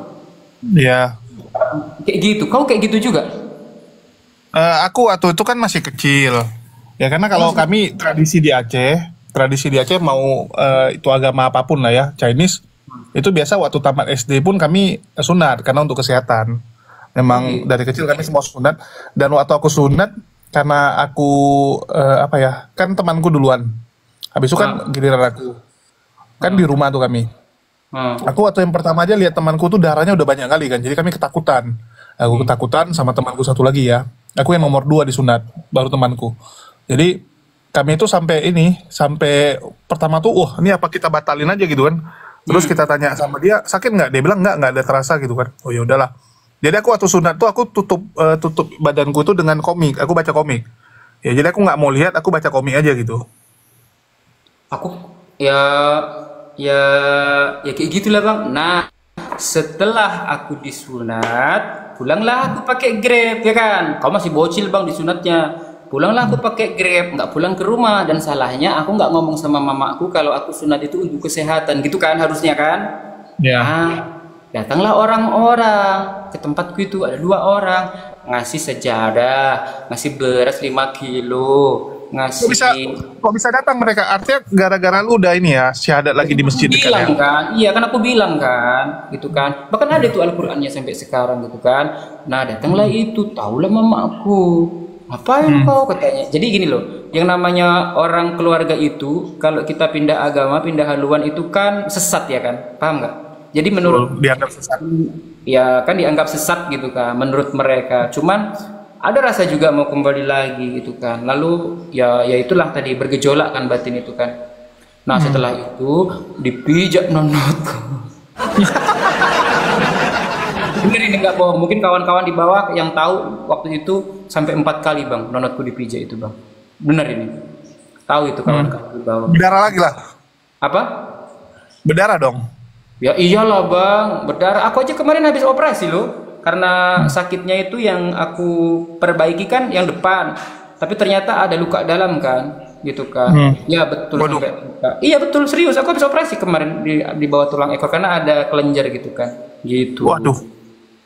Iya. Kayak gitu, kau kayak gitu juga? Aku waktu itu kan masih kecil. Ya karena kalau kami tradisi di Aceh mau itu agama apapun lah ya, Chinese, itu biasa waktu tamat SD pun kami sunat karena untuk kesehatan. Memang dari kecil kami semua sunat, dan waktu aku sunat karena aku apa ya, kan temanku duluan. Habis itu kan giliran aku. Kan di rumah tuh kami. Aku waktu yang pertama aja lihat temanku tuh darahnya udah banyak kali kan. Jadi kami ketakutan. Aku ketakutan sama temanku satu lagi ya. Aku yang nomor 2 disunat, baru temanku. Jadi kami itu sampai pertama tuh, wah ini apa kita batalin aja gitu kan. Terus kita tanya sama dia, sakit nggak? Dia bilang nggak ada terasa gitu kan. Oh ya udahlah. Jadi aku waktu sunat tuh aku tutup badanku tuh dengan komik. Aku baca komik. Ya jadi aku nggak mau lihat, aku baca komik aja gitu. Aku ya ya ya kayak gitulah bang. Nah, setelah aku disunat, pulanglah aku pakai Grab ya kan. Kau masih bocil bang disunatnya. Pulanglah aku pakai Grab, nggak pulang ke rumah. Dan salahnya aku nggak ngomong sama mamaku kalau aku sunat itu untuk kesehatan gitu kan, harusnya kan. Ya. Nah, datanglah orang-orang ke tempatku itu, ada 2 orang ngasih sejadah, ngasih beras 5 kilo, Kok bisa ngasih. kok bisa datang mereka? Artinya gara-gara lu udah ini ya, syahadat lagi di masjid dekat ya. Bilang kan, iya kan aku bilang kan, gitu kan. Bahkan ada tuh Al-Qur'annya sampai sekarang gitu kan. Nah, datanglah itu, tahulah mamaku. Ngapain kau katanya. Jadi gini loh, yang namanya orang keluarga itu kalau kita pindah agama, pindah haluan itu kan sesat ya kan. Paham nggak? Jadi menurut Dianggap sesat. ya kan dianggap sesat gitu kan menurut mereka. Cuman ada rasa juga mau kembali lagi gitu kan. Lalu ya itulah tadi bergejolak kan batin itu kan. Nah, setelah itu dipijak nonotku. Bener ini nggak bohong. Mungkin kawan-kawan di bawah yang tahu waktu itu sampai 4 kali bang nonotku dipijak itu bang. Bener ini. Tahu itu kawan-kawan di bawah. Berdarah lagi lah. Apa? Berdarah dong. Ya iyalah bang, berdarah. Aku aja kemarin habis operasi loh. Karena sakitnya itu yang aku perbaiki kan yang depan. Tapi ternyata ada luka dalam kan, gitu kan. Ya betul. Waduh. Sampai luka. Iya betul, serius. Aku habis operasi kemarin di bawah tulang ekor karena ada kelenjar gitu kan. Gitu. Waduh.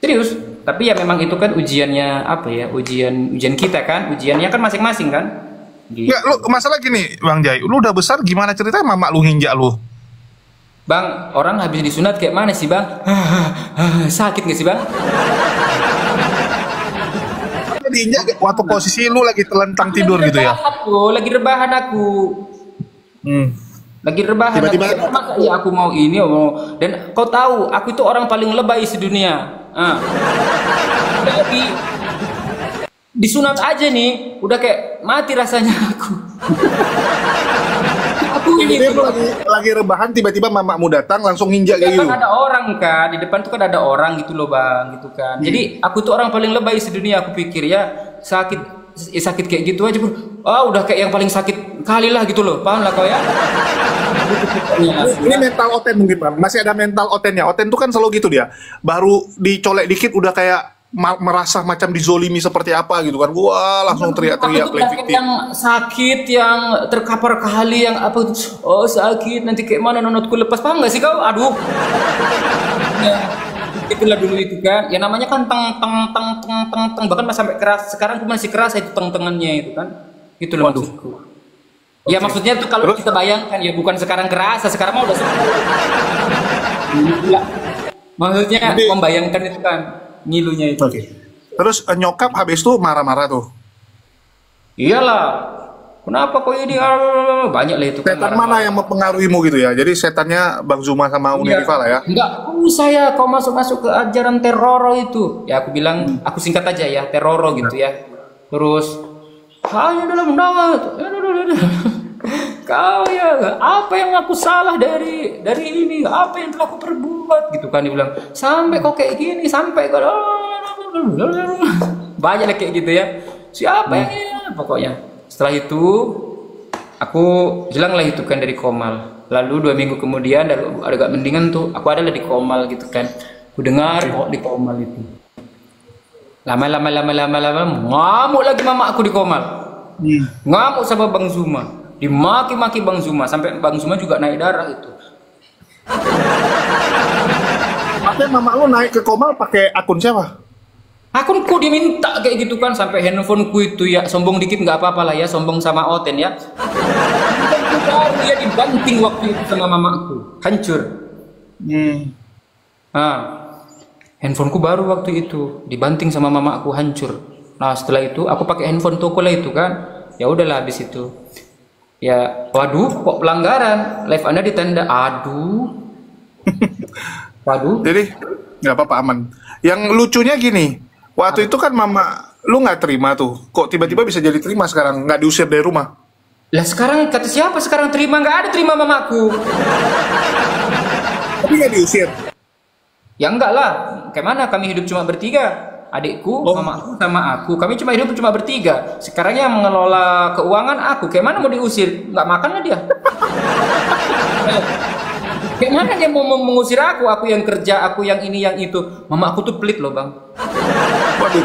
Serius. Tapi ya memang itu kan ujiannya apa ya? Ujian kita kan. Ujiannya kan masing-masing kan. Gitu. Ya lu masalah gini, Bang Jai. Lu udah besar gimana ceritanya mama lu nginjak lu? Bang, orang habis disunat kayak mana sih bang? Sakit nggak sih bang? Diinjak waktu posisi lu lagi telentang tidur gitu ya. Lagi rebahan aku. Lagi rebahan. Tiba-tiba Masa iya aku mau ini mau. Dan kau tahu, aku itu orang paling lebay sedunia. Jadi disunat aja nih, udah kayak mati rasanya aku. Aku ini Jadi lu lagi rebahan tiba-tiba mamamu datang langsung nginjak kayak gitu. kan ada orang kan di depan tuh kan ada orang gitu loh bang, gitu kan. Jadi aku tuh orang paling lebay sedunia. Aku pikir ya sakit kayak gitu aja bro. Udah kayak yang paling sakit kali lah gitu loh, paham lah kau ya. Ini mental oten mungkin Bang. Masih ada mental otennya. Oten tuh kan selalu gitu dia. Baru dicolek dikit udah kayak merasa macam dizolimi seperti apa gitu kan. Wah, langsung teriak-teriak Aku tuh penyakit yang sakit, yang terkapar kali, yang apa itu, oh sakit, nanti kayak mana nonotku lepas, paham gak sih kau? Aduh. Ya, itulah dulu itu kan. Ya namanya kan teng, bahkan sampai keras. Sekarang aku masih keras itu teng-tengannya itu kan. Itu loh maksudku. Ya maksudnya tuh kalau kita bayangkan ya bukan sekarang kerasa, sekarang mah udah sembuh. Gila. Maksudnya Jadi- membayangkan itu kan ngilunya itu. Oke. Terus nyokap habis itu marah-marah tuh. Iyalah. Kenapa kok ini banyak lah itu kan Setan marah-marah. mana yang mempengaruhimu gitu ya? Jadi setannya Bang Zuma sama Uni Iya. Riva lah ya? Enggak usah ya kau masuk-masuk ke ajaran teroro itu. Ya aku bilang, aku singkat aja ya, teroro gitu ya. Terus hanya dalam nama kau ya, apa yang aku salah dari ini, apa yang telah aku perbuat gitu kan, dia bilang, sampai kau kayak gini, sampai kau banyak lah kayak gitu ya. Siapa yang ini? Pokoknya setelah itu aku hilanglah itu kan dari Komal. Lalu 2 minggu kemudian agak mendingan tuh, aku adalah di Komal gitu kan. Aku dengar kok di Komal itu. Lama ngamuk lagi mama aku di Komal. Ngamuk sama Bang Zuma. Dimaki-maki Bang Zuma sampai Bang Zuma juga naik darah itu. Tapi mama lu naik ke Komal pakai akun siapa? Akunku diminta kayak gitu kan, sampai handphoneku itu ya sombong dikit nggak apa-apa lah ya, sombong sama Oten ya. Handphoneku baru ya dibanting waktu itu sama mamaku, hancur. Handphoneku baru waktu itu dibanting sama mamaku, hancur. Nah setelah itu aku pakai handphone toko lah itu kan, ya udahlah habis itu. Ya, waduh, kok pelanggaran? Live Anda ditanda, aduh. Waduh. Jadi nggak apa-apa, aman. Yang lucunya gini, waktu itu kan mama lu nggak terima tuh. Kok tiba-tiba bisa jadi terima sekarang? Nggak diusir dari rumah? Lah sekarang kata siapa sekarang terima? Nggak ada terima mamaku. Tapi nggak diusir. Ya enggak lah, kayak mana kami hidup cuma bertiga. Adikku, mamaku, sama aku. Kami cuma hidup cuma bertiga. Sekarang yang mengelola keuangan aku. Kayak mana mau diusir? Nggak makan lah dia. Kayak mana dia mau mengusir aku? Aku yang kerja, aku yang ini, yang itu. Mama aku tuh pelit loh bang. Waduh.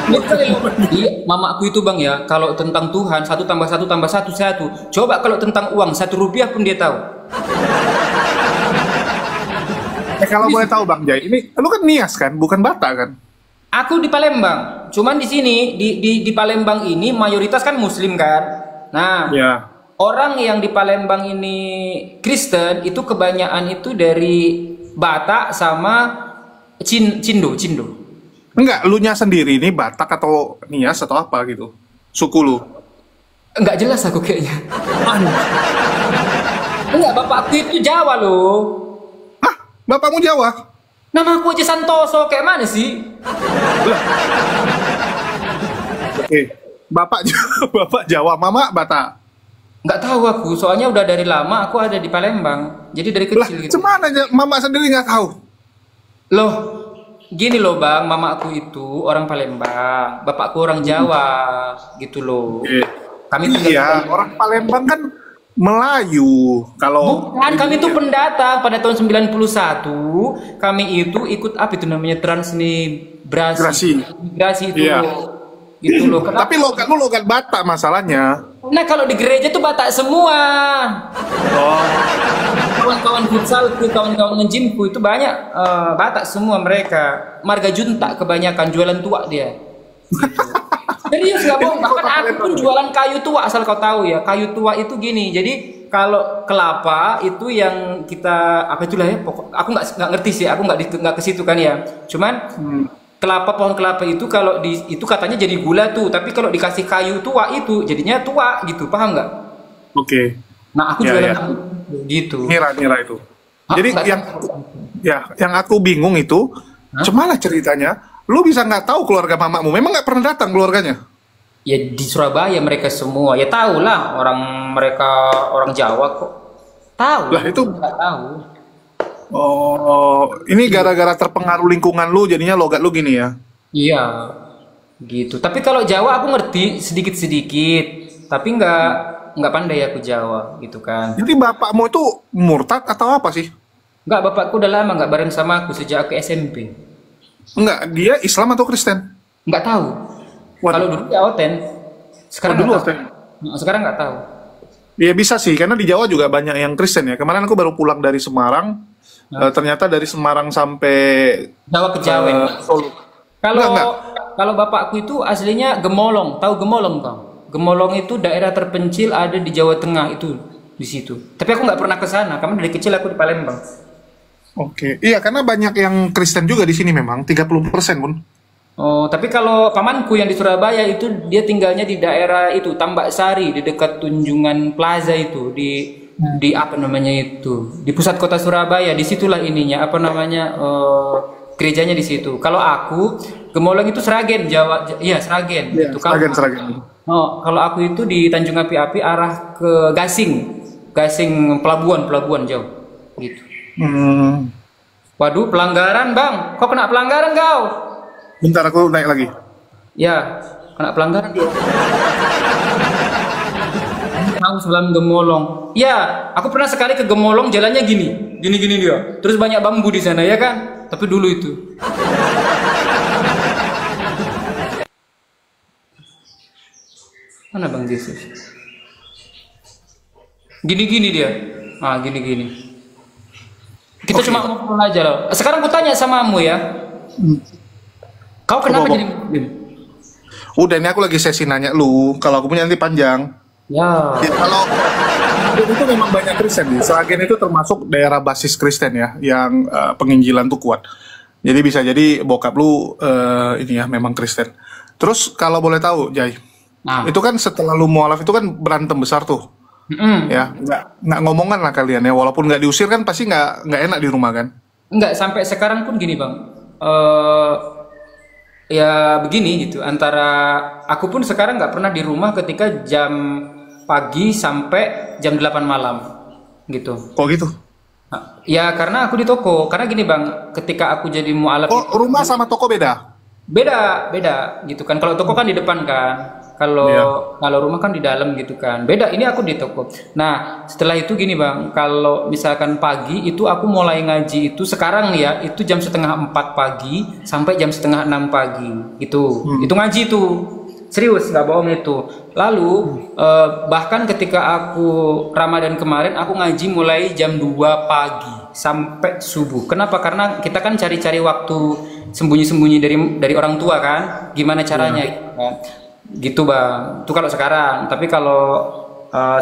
Pelit kali loh. Iya, mama aku itu bang ya. Kalau tentang Tuhan, 1 tambah 1 tambah 1 1. Coba kalau tentang uang, 1 rupiah pun dia tahu. Kalau boleh tahu Bang Jai, ini lu kan Nias kan, bukan Batak kan? Aku di Palembang. Cuman di sini di Palembang ini mayoritas kan Muslim kan. Nah, Ya. orang yang di Palembang ini Kristen itu kebanyakan itu dari Batak sama Cindo. Enggak, lu nya sendiri ini Batak atau Nias atau apa gitu? Suku lu? Enggak jelas aku kayaknya. Enggak, bapakku itu Jawa loh. Hah? Bapakmu Jawa? Nama aku aja Santoso, kayak mana sih? Oke. Bapak Bapak Jawa, Mama Batak. Nggak tahu aku, soalnya udah dari lama aku ada di Palembang. Jadi dari Lah, kecil gitu. cuman aja Mama sendiri nggak tahu. Loh, gini loh bang, mama aku itu orang Palembang, bapakku orang Jawa, gitu loh. Kami tinggal di Iya, Palembang. orang Palembang kan Melayu. Kalau Bukan, kami itu pendatang pada tahun 91. Kami itu ikut apa itu namanya transmigrasi. Migrasi itu Iya. loh. Gitu loh. Kenapa? Tapi logat lu logat Batak masalahnya. Nah kalau di gereja tuh Batak semua. Oh. Kawan-kawan futsalku, kawan-kawan ngejimku itu banyak Batak semua mereka. Marga Junta kebanyakan, jualan tua dia. Serius nggak bohong, bahkan aku pun jualan kayu tua, asal kau tahu ya. Kayu tua itu gini, jadi kalau kelapa itu yang kita apa itulah ya, pokok aku nggak ngerti sih, aku nggak ke situ kan ya. Cuman kelapa, pohon kelapa itu kalau itu katanya jadi gula tuh, tapi kalau dikasih kayu tua itu jadinya tua gitu, paham nggak? Oke. Nah aku Ya, jualan ya. kayu gitu. Ngira itu. Ah, Jadi nggak yang aku bingung itu, cemana ceritanya? Lu bisa nggak tahu keluarga mamamu? Memang nggak pernah datang keluarganya? Ya di Surabaya mereka semua, ya tahu lah mereka orang Jawa kok. Tahu. Lah, itu- nggak tahu. Oh, ini gara-gara terpengaruh lingkungan lu, jadinya logat lu gini ya? Iya, gitu. Tapi kalau Jawa aku ngerti sedikit-sedikit, tapi nggak pandai aku Jawa, gitu kan. Jadi bapakmu itu murtad atau apa sih? Nggak, bapakku udah lama nggak bareng sama aku sejak aku SMP. Enggak, dia Islam atau Kristen? Nggak tahu. Waduh. Kalau dulu ya Oten, sekarang Oh, dulu nggak tahu. Oten. Nah, sekarang nggak tahu. Ya bisa sih, karena di Jawa juga banyak yang Kristen ya. Kemarin aku baru pulang dari Semarang, ternyata dari Semarang sampai Jawa Kejawen. Solo. Kalau Enggak. kalau bapakku itu aslinya Gemolong, tahu Gemolong kau? Gemolong itu daerah terpencil ada di Jawa Tengah itu di situ. Tapi aku nggak pernah ke sana, karena dari kecil aku di Palembang. Oke. Iya, karena banyak yang Kristen juga di sini memang 30% pun. Oh, tapi kalau pamanku yang di Surabaya itu dia tinggalnya di daerah itu Tambak Sari di dekat Tunjungan Plaza itu di apa namanya itu di pusat kota Surabaya, disitulah ininya apa namanya gerejanya di situ. Kalau aku Gemolong itu Sragen Jawa, iya Sragen Iya, itu. Kalau Sragen. kalau aku itu di Tanjung Api-Api arah ke Gasing pelabuhan jauh gitu. Hmm. Waduh, pelanggaran bang, kok kena pelanggaran kau? Bentar aku naik lagi. Ya, kena pelanggaran dia. Tahu Selam Gemolong. Ya, aku pernah sekali ke Gemolong, jalannya gini dia. Terus banyak bambu di sana ya kan? Tapi dulu itu. Mana Bang Yesus? Gini dia. Ah, gini. Kita cuma ngobrol aja loh. Sekarang aku tanya samamu ya. Kau kenapa jadi Muslim? Udah, ini aku lagi sesi nanya lu. Kalau aku punya nanti panjang. Ya. Ya, kalau itu memang banyak Kristen nih. Sragen itu termasuk daerah basis Kristen ya, yang penginjilan tuh kuat. Jadi bisa jadi bokap lu ini ya memang Kristen. Terus kalau boleh tahu, Jai, itu kan setelah lu mualaf itu kan berantem besar tuh. Ya, nggak ngomongan lah kalian ya. Walaupun nggak diusir kan pasti nggak enak di rumah kan. Enggak, sampai sekarang pun gini bang. Ya begini gitu. Antara aku pun sekarang nggak pernah di rumah ketika jam pagi sampai jam 8 malam gitu. Kok gitu? Ya karena aku di toko. Karena gini bang, ketika aku jadi mualaf Oh, rumah sama toko beda? beda gitu kan. Kalau toko kan di depan kan. Kalau rumah kan di dalam gitu kan. Beda, ini aku di toko. Nah, setelah itu gini Bang, kalau misalkan pagi itu aku mulai ngaji itu sekarang ya, itu jam setengah 4 pagi sampai jam setengah 6 pagi. Itu ngaji itu. Serius, nggak bohong itu. Lalu bahkan ketika aku Ramadan kemarin aku ngaji mulai jam 2 pagi sampai subuh. Kenapa? Karena kita kan cari-cari waktu sembunyi-sembunyi dari orang tua kan. Gimana caranya kan? Gitu Bang. Itu kalau sekarang. Tapi kalau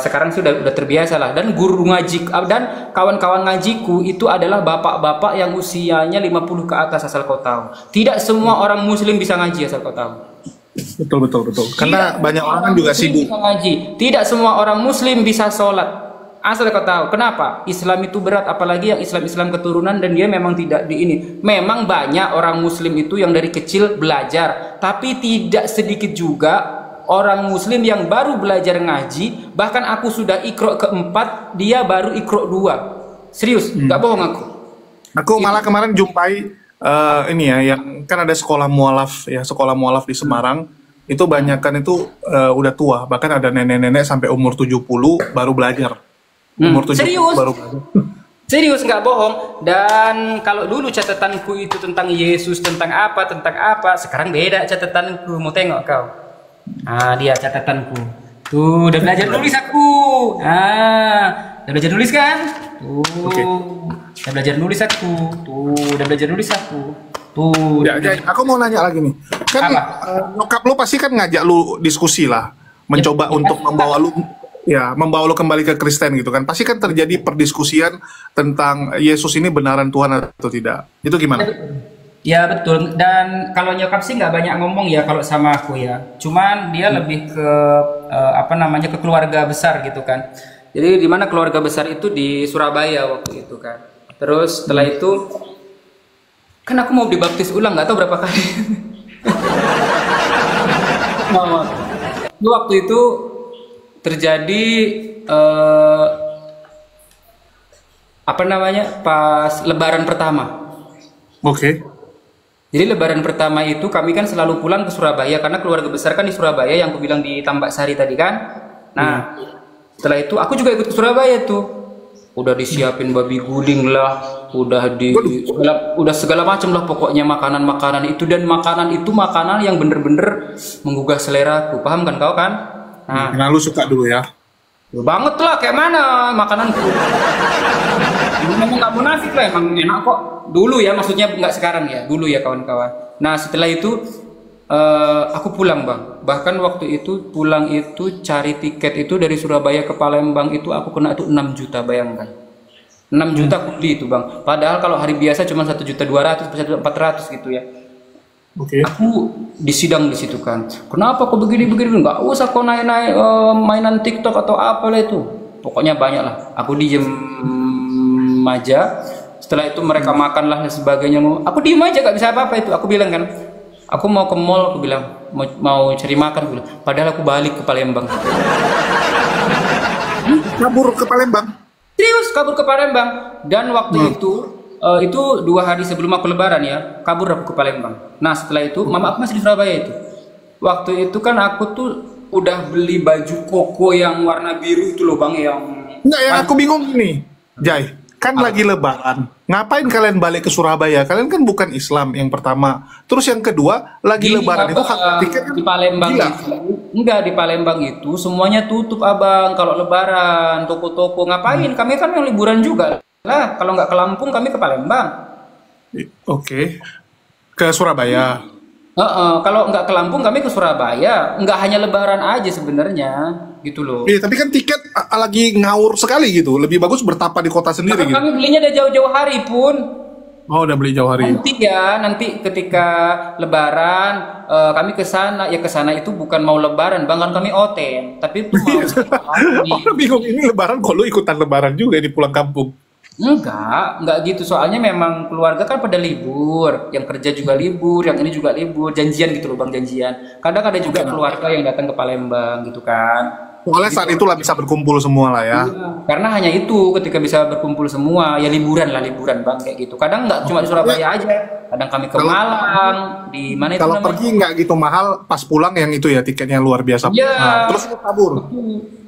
sekarang sudah terbiasa lah. Dan guru ngaji dan kawan-kawan ngajiku itu adalah bapak-bapak yang usianya 50 ke atas, asal kau tahu. Tidak semua orang muslim bisa ngaji, asal kau tahu. Betul. Karena banyak orang kan juga sibuk. Ngaji. Tidak semua orang muslim bisa sholat. Asal kau tahu. Kenapa? Islam itu berat, apalagi yang Islam keturunan dan dia memang tidak di ini. Memang banyak orang muslim itu yang dari kecil belajar, tapi tidak sedikit juga orang muslim yang baru belajar ngaji. Bahkan aku sudah ikro keempat, dia baru ikro 2. Serius, nggak bohong aku. Aku malah kemarin jumpai ini ya, yang kan ada sekolah mualaf di Semarang. Itu banyak kan itu udah tua, bahkan ada nenek-nenek sampai umur 70 baru belajar. Umur 70 serius baru belajar. Serius, nggak bohong. Dan kalau dulu catatanku itu tentang Yesus, tentang apa, sekarang beda catatanku. Mau tengok kau? Dia catatanku. Tuh, udah belajar nulis aku. Udah belajar nulis kan? Tuh, udah belajar nulis aku. Tuh. Ya, aku mau nanya lagi nih. Kan nyokap lu pasti kan ngajak lu diskusi lah, mencoba untuk membawa lu kembali ke Kristen gitu kan. Pasti kan terjadi perdiskusian tentang Yesus ini benaran Tuhan atau tidak. Itu gimana? Ya betul. Dan kalau nyokap sih nggak banyak ngomong ya kalau sama aku ya. Cuman dia lebih ke ke keluarga besar gitu kan. Jadi di mana keluarga besar itu di Surabaya waktu itu kan. Terus setelah itu kan aku mau dibaptis ulang, nggak tahu berapa kali. Waktu itu terjadi pas Lebaran pertama. Oke. Jadi Lebaran pertama itu kami kan selalu pulang ke Surabaya karena keluarga besar kan di Surabaya yang aku bilang di Tambak Sari tadi kan. Nah, setelah itu aku juga ikut ke Surabaya tuh. Udah disiapin babi guling lah, udah segala macam lah pokoknya makanan itu, dan makanan itu makanan yang bener-bener menggugah seleraku. Paham kan kau kan? Nah, lu suka dulu ya? Banget lah, kayak mana makananku. Memang nggak munafik lah, emang enak kok. Dulu ya, maksudnya nggak sekarang ya, dulu ya kawan-kawan. Nah setelah itu aku pulang Bang. Bahkan waktu itu pulang itu cari tiket itu dari Surabaya ke Palembang itu aku kena itu 6 juta, bayangkan. 6 juta aku beli itu bang. Padahal kalau hari biasa cuma 1.200.000, 1.400.000 gitu ya. Oke. Aku disidang di situ kan. Kenapa kok begini? Nggak usah kok naik-naik mainan TikTok atau apalah itu. Pokoknya banyak lah. Aku diem aja. Setelah itu mereka makanlah dan sebagainya. Aku diem aja, gak bisa apa-apa itu. Aku bilang kan, aku mau ke mall. Aku bilang mau cari makan. Aku bilang. Padahal aku balik ke Palembang. Kabur ke Palembang. Serius kabur ke Palembang. Dan waktu itu 2 hari sebelum aku lebaran ya, kabur aku ke Palembang. Nah setelah itu mama aku masih di Surabaya itu. Waktu itu kan aku tuh udah beli baju koko yang warna biru itu loh bang, yang Enggak, yang aku bingung gini, Jai, kan lagi lebaran, ngapain kalian balik ke Surabaya? Kalian kan bukan Islam yang pertama. Terus yang kedua, lagi gini, lebaran itu tiket kan di Palembang gila. itu enggak, di Palembang itu semuanya tutup abang kalau lebaran, toko-toko ngapain, kami kan yang liburan juga lah. Kalau nggak ke Lampung kami ke Palembang. Oke. Ke Surabaya. Kalau nggak ke Lampung kami ke Surabaya. Nggak hanya lebaran aja sebenarnya gitu loh. Iya, tapi kan tiket lagi ngawur sekali gitu. Lebih bagus bertapa di kota sendiri gitu. Kami belinya dari jauh-jauh hari pun. Oh, udah beli jauh hari. Nanti ketika lebaran kami ke sana. Ya ke sana itu bukan mau lebaran, bang, kan kami oten. Tapi itu mau Orang bingung, ini lebaran kok lu ikutan lebaran juga di pulang kampung. Enggak gitu. Soalnya memang keluarga kan pada libur, yang kerja juga libur, yang ini juga libur, janjian gitu loh bang, janjian. Kadang ada juga keluarga yang datang ke Palembang gitu kan. Soalnya saat itulah bisa berkumpul semua lah ya. Iya, karena hanya itu ketika bisa berkumpul semua ya liburan bang kayak gitu. Kadang nggak cuma di Surabaya aja, kadang kami ke Malang, di mana itu Kalau namanya? pergi nggak gitu mahal, pas pulang yang itu ya tiketnya luar biasa. Iya. Nah, terus kabur.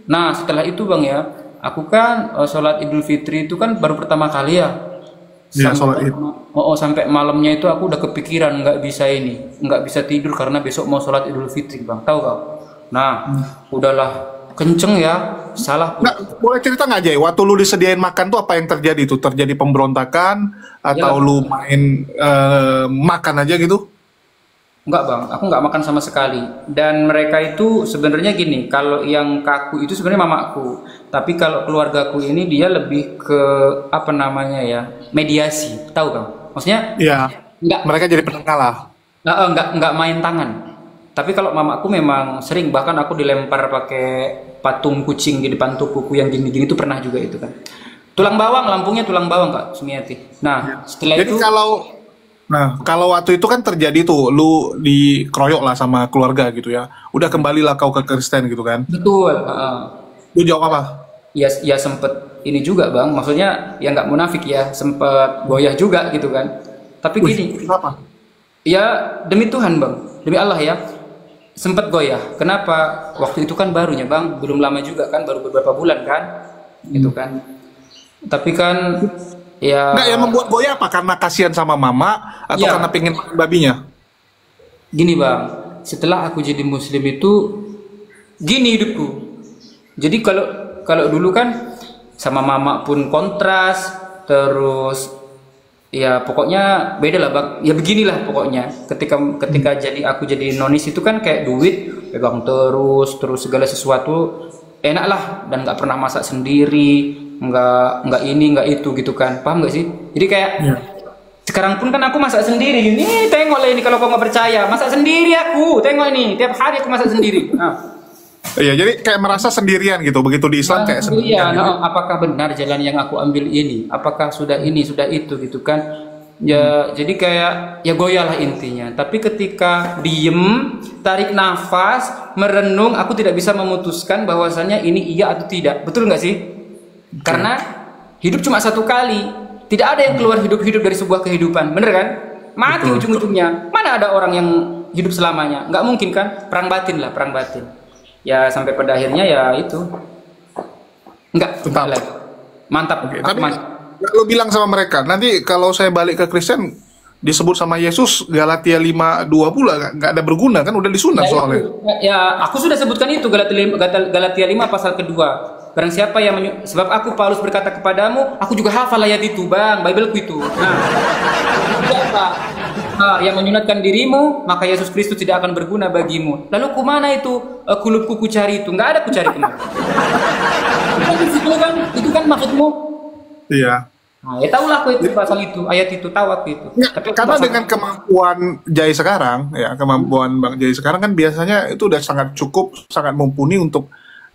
Nah setelah itu bang ya, aku kan sholat Idul Fitri itu kan baru pertama kali ya. Iya, sholat Id. Sampai malamnya itu aku udah kepikiran nggak bisa tidur karena besok mau sholat Idul Fitri bang, tahu kau? Nah, udahlah kenceng ya, salah. Nggak, boleh cerita nggak Jay? Waktu lu disediain makan tuh apa yang terjadi tuh? Terjadi pemberontakan atau Ya. lu main makan aja gitu? Enggak bang, aku nggak makan sama sekali. Dan mereka itu sebenarnya gini, kalau yang kaku itu sebenarnya mamaku. Tapi kalau keluargaku ini dia lebih ke apa namanya ya, mediasi, tahu bang? Maksudnya Iya. nggak Mereka jadi penengah lah. nggak main tangan. Tapi kalau mamaku memang sering, bahkan aku dilempar pakai patung kucing di depan tubuhku yang gini-gini itu pernah juga itu kan. Tulang bawang, Lampungnya tulang bawang Kak Sumiati. Nah, setelah Jadi itu kalau waktu itu kan terjadi tuh, lu dikeroyok lah sama keluarga gitu ya. Udah kembalilah kau ke Kristen gitu kan. betul, Lu jawab apa? ya sempet ini juga bang, maksudnya ya nggak munafik ya, sempet goyah juga gitu kan. Tapi gini, Kenapa? ya demi Tuhan bang, demi Allah ya, sempet goyah. Kenapa? Waktu itu kan barunya bang, belum lama juga kan, baru beberapa bulan kan, gitu kan. Tapi kan ya Enggak, yang membuat goyah apa? Karena kasihan sama mama atau Iya. karena pengen makan babinya? gini bang, setelah aku jadi muslim itu gini hidupku. Jadi kalau dulu kan sama mama pun kontras, terus ya pokoknya beda lah bang. Ya beginilah pokoknya. Ketika aku jadi nonis itu kan kayak duit pegang terus segala sesuatu enak lah, dan nggak pernah masak sendiri, nggak ini nggak itu gitu kan, paham nggak sih? Jadi kayak sekarang pun kan aku masak sendiri. Ini tengok lah ini, kalau kau nggak percaya, masak sendiri aku. Tengok ini, tiap hari aku masak sendiri. Nah. Iya, jadi kayak merasa sendirian gitu. Begitu di Islam kayak sendirian. Gitu. Apakah benar jalan yang aku ambil ini? Apakah sudah ini, sudah itu gitu kan? Ya, jadi kayak ya goyah lah intinya. Tapi ketika diem, tarik nafas, merenung, aku tidak bisa memutuskan bahwasannya ini iya atau tidak. Betul nggak sih? Karena hidup cuma satu kali. Tidak ada yang keluar hidup-hidup dari sebuah kehidupan, bener kan? Mati ujung-ujungnya. Mana ada orang yang hidup selamanya? Nggak mungkin kan? Perang batin lah, perang batin. Ya sampai pada akhirnya ya itu enggak lagi. Mantap. Oke, Aku tapi mantap. lo bilang sama mereka, nanti kalau saya balik ke Kristen disebut sama Yesus Galatia 5:2 pula, nggak ada berguna kan, udah disunat soalnya. Ya, aku sudah sebutkan itu Galatia 5 pasal kedua. Barang siapa yang sebab aku Paulus berkata kepadamu, aku juga hafal ayat itu, Bang, Bibleku itu. Nah, siapa yang menyunatkan dirimu, maka Yesus Kristus tidak akan berguna bagimu. Lalu kumana itu kulupku kucari itu? Nggak ada kucari kemana. Itu kan maksudmu. Iya. Nah, ya tahu lah aku itu pasal itu, ayat itu tahu aku itu. Nggak, Tapi aku karena nggak dengan kemampuan Jai sekarang, ya kemampuan Bang Jai sekarang kan biasanya itu udah sangat cukup, sangat mumpuni untuk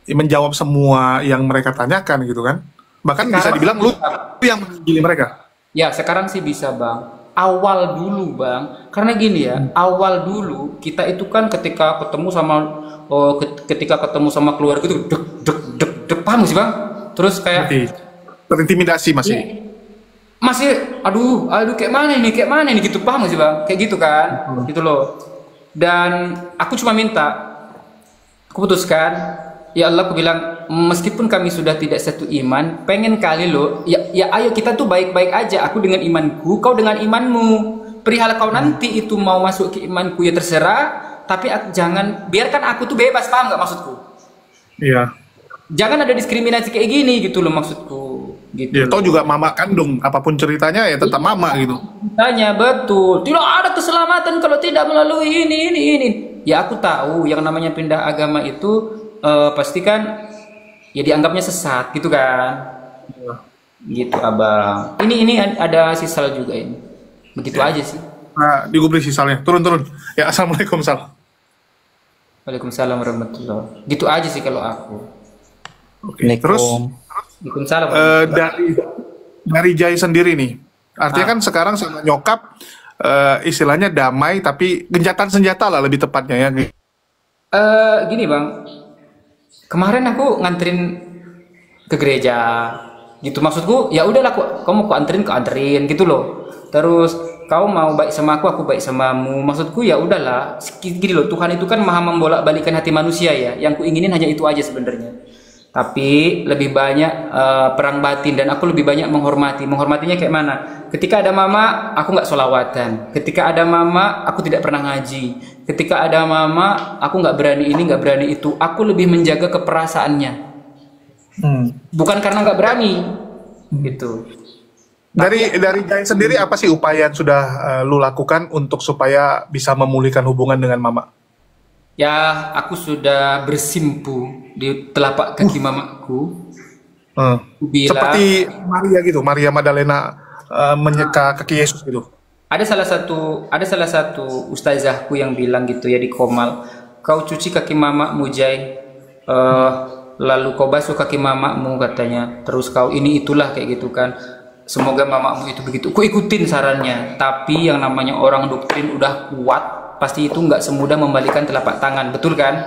menjawab semua yang mereka tanyakan gitu kan. Bahkan bisa sekarang dibilang lu yang menggili mereka. ya sekarang sih bisa bang. Awal dulu bang, karena gini ya, awal dulu kita itu kan ketika ketemu sama ketika ketemu sama keluarga itu deg deg deg deg paham sih bang? Terus kayak Jadi, terintimidasi masih. iya, masih aduh kayak mana ini gitu paham sih bang? Kayak gitu kan, gitu loh. Dan aku cuma minta, aku putuskan, ya Allah, aku bilang meskipun kami sudah tidak satu iman, pengen kali loh, ya ayo kita tuh baik-baik aja, aku dengan imanku, kau dengan imanmu. Perihal kau nanti itu mau masuk ke imanku ya terserah, tapi jangan biarkan aku tuh bebas, paham nggak maksudku? Iya. Jangan ada diskriminasi kayak gini gitu loh maksudku. Gitu. Ya, toh juga mama kandung, apapun ceritanya ya tetap mama gitu. Tanya betul, tidak ada keselamatan kalau tidak melalui ini. Ya aku tahu yang namanya pindah agama itu pasti kan ya dianggapnya sesat gitu kan. Gitu abang. Ini ada sisal juga ini. Begitu aja sih. Nah, digubris sisalnya. Turun. Ya, assalamualaikum salam. Waalaikumsalam warahmatullahi. Gitu aja sih kalau aku. Oke. Terus Waalaikumsalam. dari Jai sendiri nih, artinya kan sekarang sama nyokap istilahnya damai tapi gencatan senjata lah lebih tepatnya ya. Gini bang, kemarin aku nganterin ke gereja, gitu maksudku. Ya udahlah, kamu anterin gitu loh. Terus kau mau baik sama aku baik samamu. Maksudku ya udahlah, gini loh. Tuhan itu kan maha membolak-balikan hati manusia ya. Yang kuinginin hanya itu aja sebenarnya. Tapi lebih banyak perang batin, dan aku lebih banyak menghormati. Menghormatinya kayak mana? Ketika ada mama, aku nggak sholawatan. Ketika ada mama, aku tidak pernah ngaji. Ketika ada mama, aku nggak berani ini, nggak berani itu. Aku lebih menjaga keperasaannya. Bukan karena nggak berani, gitu. Dari Jai sendiri apa sih upaya yang sudah lu lakukan untuk supaya bisa memulihkan hubungan dengan mama? Ya, aku sudah bersimpu di telapak kaki mamaku. Seperti Maria gitu, Maria Magdalena menyeka kaki Yesus gitu. Ada salah satu ustazahku yang bilang gitu ya di Komal, kau cuci kaki mamamu Jai, lalu kau basuh kaki mamamu katanya, terus kau ini itulah kayak gitu kan. Semoga mamamu itu begitu. Ku ikutin sarannya, tapi yang namanya orang doktrin udah kuat, pasti itu nggak semudah membalikan telapak tangan, betul kan?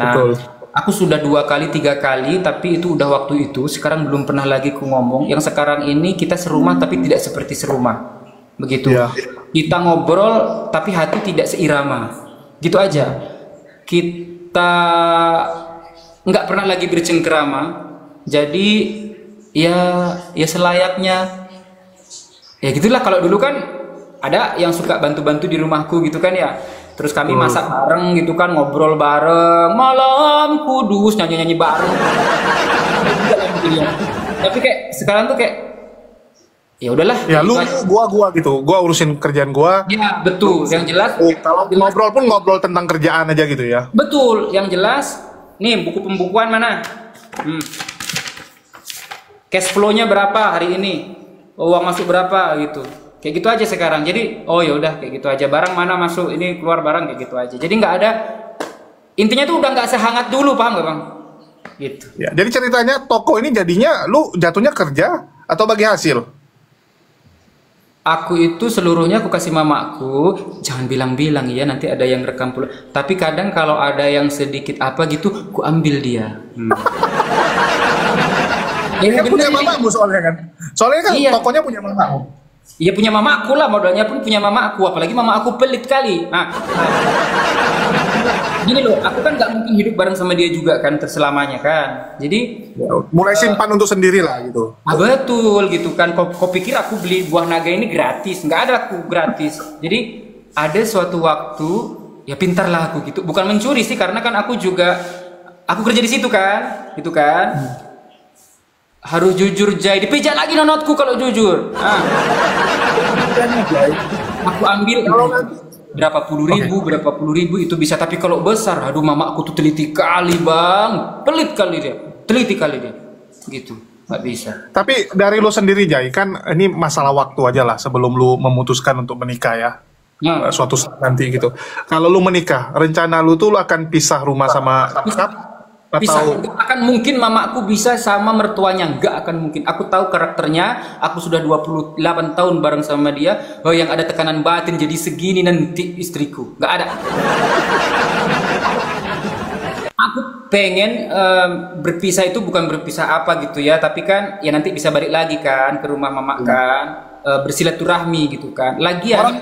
Nah, betul. Aku sudah 2 kali 3 kali, tapi itu udah waktu itu. Sekarang belum pernah lagi ku ngomong. Yang sekarang ini kita serumah tapi tidak seperti serumah, begitu. Ya. Kita ngobrol tapi hati tidak seirama, gitu aja. Kita nggak pernah lagi bercengkerama. Jadi ya selayaknya. Ya gitulah. Kalau dulu kan ada yang suka bantu-bantu di rumahku gitu kan ya. Terus kami masak bareng gitu kan, ngobrol bareng, malam kudus, nyanyi-nyanyi bareng. Tapi kayak sekarang tuh kayak ya udahlah. Ya lu gua gitu. Gua urusin kerjaan gua. Ya, betul. Yang jelas kalau ngobrol pun ngobrol tentang kerjaan aja gitu ya. Betul. Yang jelas nih buku pembukuan mana? Cash flow-nya berapa hari ini? Uang masuk berapa gitu. Kayak gitu aja sekarang. Jadi ya udah kayak gitu aja. Barang mana masuk, ini keluar barang, kayak gitu aja. Jadi nggak ada, intinya tuh udah nggak sehangat dulu, paham nggak bang? Gitu. Ya, jadi ceritanya toko ini jadinya lu jatuhnya kerja atau bagi hasil? Aku itu seluruhnya aku kasih mamaku. Jangan bilang-bilang ya, nanti ada yang rekam pula. Tapi kadang kalau ada yang sedikit apa gitu, ku ambil dia. Ya, punya mamamu soalnya kan? Soalnya kan iya. Tokonya punya mamamu. Iya punya mama aku lah, modalnya pun punya mama aku, apalagi mama aku pelit kali. Gini loh, aku kan nggak mungkin hidup bareng sama dia juga kan terselamanya kan. Jadi mulai simpan untuk sendiri lah gitu. Betul gitu kan. Kau pikir aku beli buah naga ini gratis? Nggak ada, aku gratis. Jadi ada suatu waktu ya pintarlah aku gitu. Bukan mencuri sih, karena kan aku kerja di situ kan, gitu kan. Harus jujur Jai, dipijat lagi nonotku kalau jujur. Aku ambil berapa puluh ribu itu bisa, tapi kalau besar, aduh mama aku tuh teliti kali bang, teliti kali dia, gitu. nggak bisa. Tapi dari lu sendiri Jai, kan ini masalah waktu aja lah sebelum lu memutuskan untuk menikah ya. Nah, Suatu saat nanti gitu. Kalau lu menikah, rencana lu tuh lu akan pisah rumah sama kakak bisa, atau nggak akan mungkin mamaku bisa sama mertuanya, nggak akan mungkin. Aku tahu karakternya, aku sudah 28 tahun bareng sama dia. Oh, yang ada tekanan batin jadi segini nanti istriku, nggak ada. Aku pengen berpisah itu bukan berpisah apa gitu ya, tapi kan ya nanti bisa balik lagi kan ke rumah mama kan, bersilaturahmi gitu kan. Lagian orang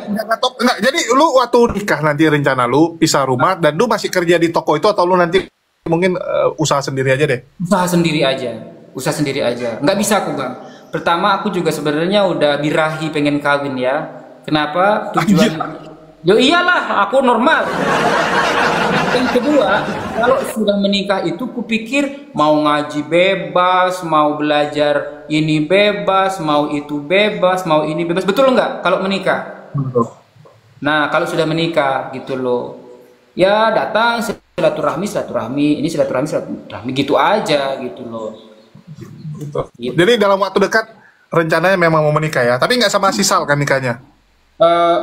enggak, jadi lu waktu nikah nanti rencana lu pisah rumah dan lu masih kerja di toko itu atau lu nanti mungkin usaha sendiri aja deh? usaha sendiri aja, usaha sendiri aja. Nggak bisa aku bang. Pertama aku juga sebenarnya udah birahi pengen kawin ya. Kenapa? Tujuan yo iyalah, aku normal. Yang kedua, kalau sudah menikah itu kupikir mau ngaji bebas, mau belajar ini bebas, mau itu bebas, mau ini bebas. Betul nggak kalau menikah? Nah, kalau sudah menikah gitu loh. Ya datang silaturahmi, ini silaturahmi gitu aja gitu loh. Gitu. Jadi dalam waktu dekat rencananya memang mau menikah ya, tapi nggak sama si Sal kan nikahnya?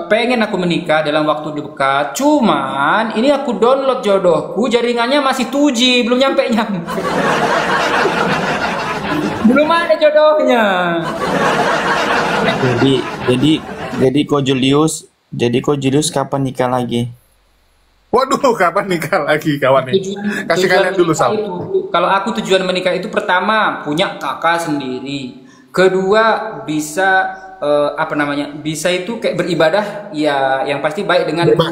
Pengen aku menikah dalam waktu dekat, cuman ini aku download jodohku, jaringannya masih 2G, belum nyampe. Belum ada jodohnya. Jadi kok Julius kapan nikah lagi? Waduh, kapan nikah lagi kawan nih? Kasih kalian dulu Sal. Kalau aku tujuan menikah itu pertama punya kakak sendiri, kedua bisa apa namanya, bisa itu kayak beribadah ya, yang pasti baik denganku,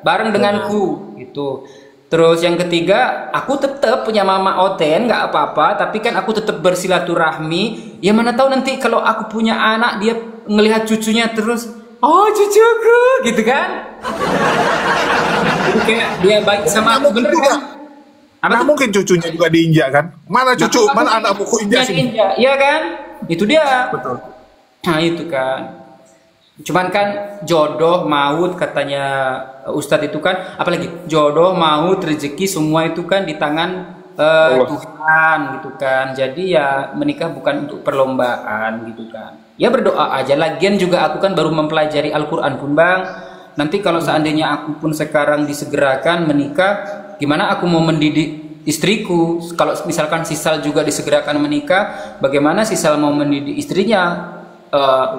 bareng denganku gitu. Terus yang ketiga, aku tetap punya mama Oten, nggak apa-apa, tapi kan aku tetap bersilaturahmi. Ya mana tahu nanti kalau aku punya anak, dia ngelihat cucunya terus, oh cucuku, gitu kan? Jadi kayak dia baik sama aku, bener kan? Nah, mungkin cucunya juga diinjak kan? Mana cucu, mana anak buku injak sih? Iya kan? Itu dia. Betul. Nah itu kan. Cuman kan jodoh, maut katanya Ustadz itu kan, apalagi jodoh, maut, rezeki semua itu kan di tangan Tuhan gitu kan. Jadi ya menikah bukan untuk perlombaan gitu kan. Ya berdoa aja. Lagian juga aku kan baru mempelajari Al-Quran pun bang. Nanti kalau seandainya aku pun sekarang disegerakan menikah, gimana aku mau mendidik istriku? Kalau misalkan Sisal juga disegerakan menikah, bagaimana Sisal mau mendidik istrinya?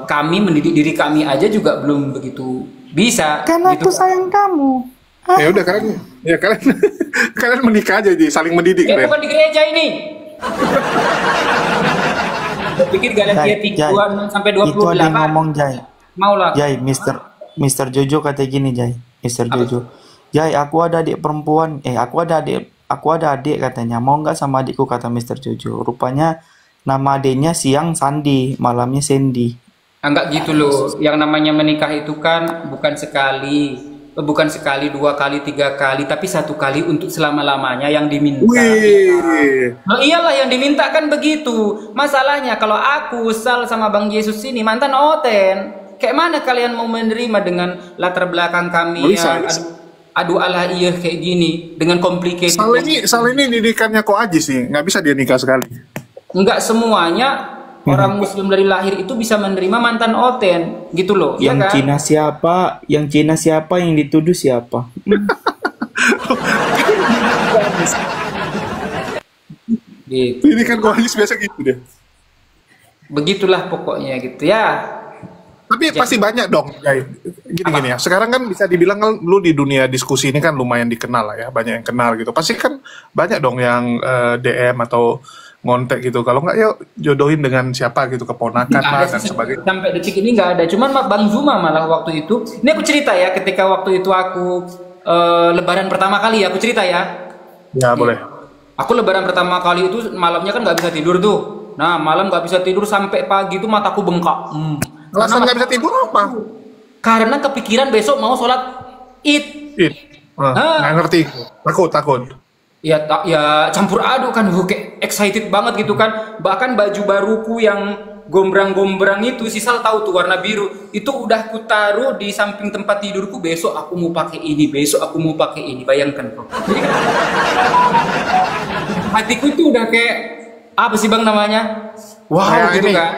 Kami mendidik diri kami aja juga belum begitu bisa. Kan gitu. aku sayang kamu. Ya udah kalian kalian menikah aja jadi saling mendidik. Ya bukan di gereja ini. Saya pikir Galatia 3 sampai 28. Itu ada yang ngomong Jai. Maulah. Jai, Mister Jojo kata gini Jai. Mister Jojo. Jai, aku ada adik perempuan. Aku ada adik katanya. Mau nggak sama adikku kata Mister Jojo. Rupanya nama adiknya siang Sandi, malamnya Sandy. Enggak gitu loh. Yang namanya menikah itu kan bukan sekali, 2 kali, 3 kali, tapi 1 kali untuk selama-lamanya yang diminta. Wih. Nah, iyalah yang diminta kan begitu. Masalahnya kalau aku Sal sama Bang Yesus ini mantan Oten, kayak mana kalian mau menerima dengan latar belakang kami yang aduh ala iya kayak gini dengan complicated. Sal ini didikannya kok aja sih, nggak bisa dia nikah sekali. Enggak semuanya orang Muslim dari lahir itu bisa menerima mantan Oten, gitu loh. Yang ya kan? Cina siapa? Yang Cina siapa? Yang dituduh siapa? Gitu. Ini kan kok aja biasa gitu deh. Begitulah pokoknya gitu ya. Tapi pasti banyak dong, gini ya. Sekarang kan bisa dibilang kan lu di dunia diskusi ini kan lumayan dikenal lah ya, banyak yang kenal gitu. Pasti kan banyak dong yang DM atau ngontek gitu. Kalau nggak ya jodohin dengan siapa gitu, keponakan lah dan sebagainya. Sampai detik ini nggak ada. Cuman Bang Zuma malah waktu itu. Ini aku cerita ya, ketika waktu itu aku Lebaran pertama kali ya, aku cerita ya. Ya boleh. Aku Lebaran pertama kali itu malamnya kan nggak bisa tidur tuh. Nah malam nggak bisa tidur sampai pagi tuh mataku bengkak. Alasan nggak bisa tidur apa? Karena kepikiran besok mau sholat Id. Nggak ngerti. Takut. Ya campur aduk kan, kayak excited banget gitu kan. Bahkan baju baruku yang gombrang-gombrang itu, Sisal tahu tuh warna biru. Itu udah ku taruh di samping tempat tidurku, besok aku mau pakai ini, besok aku mau pakai ini. Bayangkan kok. Jadi kan hatiku itu udah kayak apa sih bang namanya? Wow Kayak gitu ini, kan.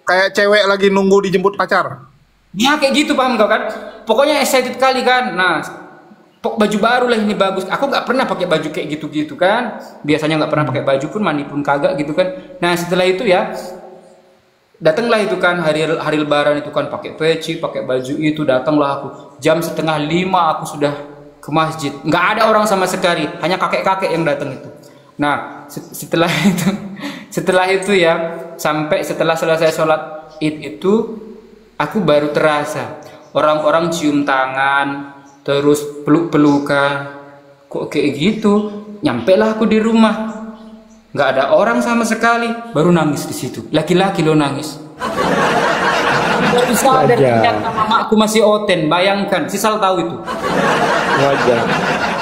kayak cewek lagi nunggu dijemput pacar. Ya kayak gitu paham kau kan? Pokoknya excited kali kan. Nah, baju baru lah ini bagus. Aku nggak pernah pakai baju kayak gitu-gitu kan. Biasanya nggak pernah pakai baju pun, mandi pun kagak gitu kan. Nah setelah itu ya, datanglah itu kan hari Lebaran itu kan, pakai peci, pakai baju itu, datanglah aku. Jam 4:30 aku sudah ke masjid. Nggak ada orang sama sekali, hanya kakek-kakek yang datang itu. Nah setelah itu, setelah itu ya, sampai setelah selesai sholat id itu, aku baru terasa orang-orang cium tangan, terus peluk-pelukan, kok kayak gitu. Nyampe lah aku di rumah, nggak ada orang sama sekali, baru nangis di situ. Laki-laki lo nangis. Baru sadar ternyata mamaku masih oten. Bayangkan, si Sal tahu itu. Wajar.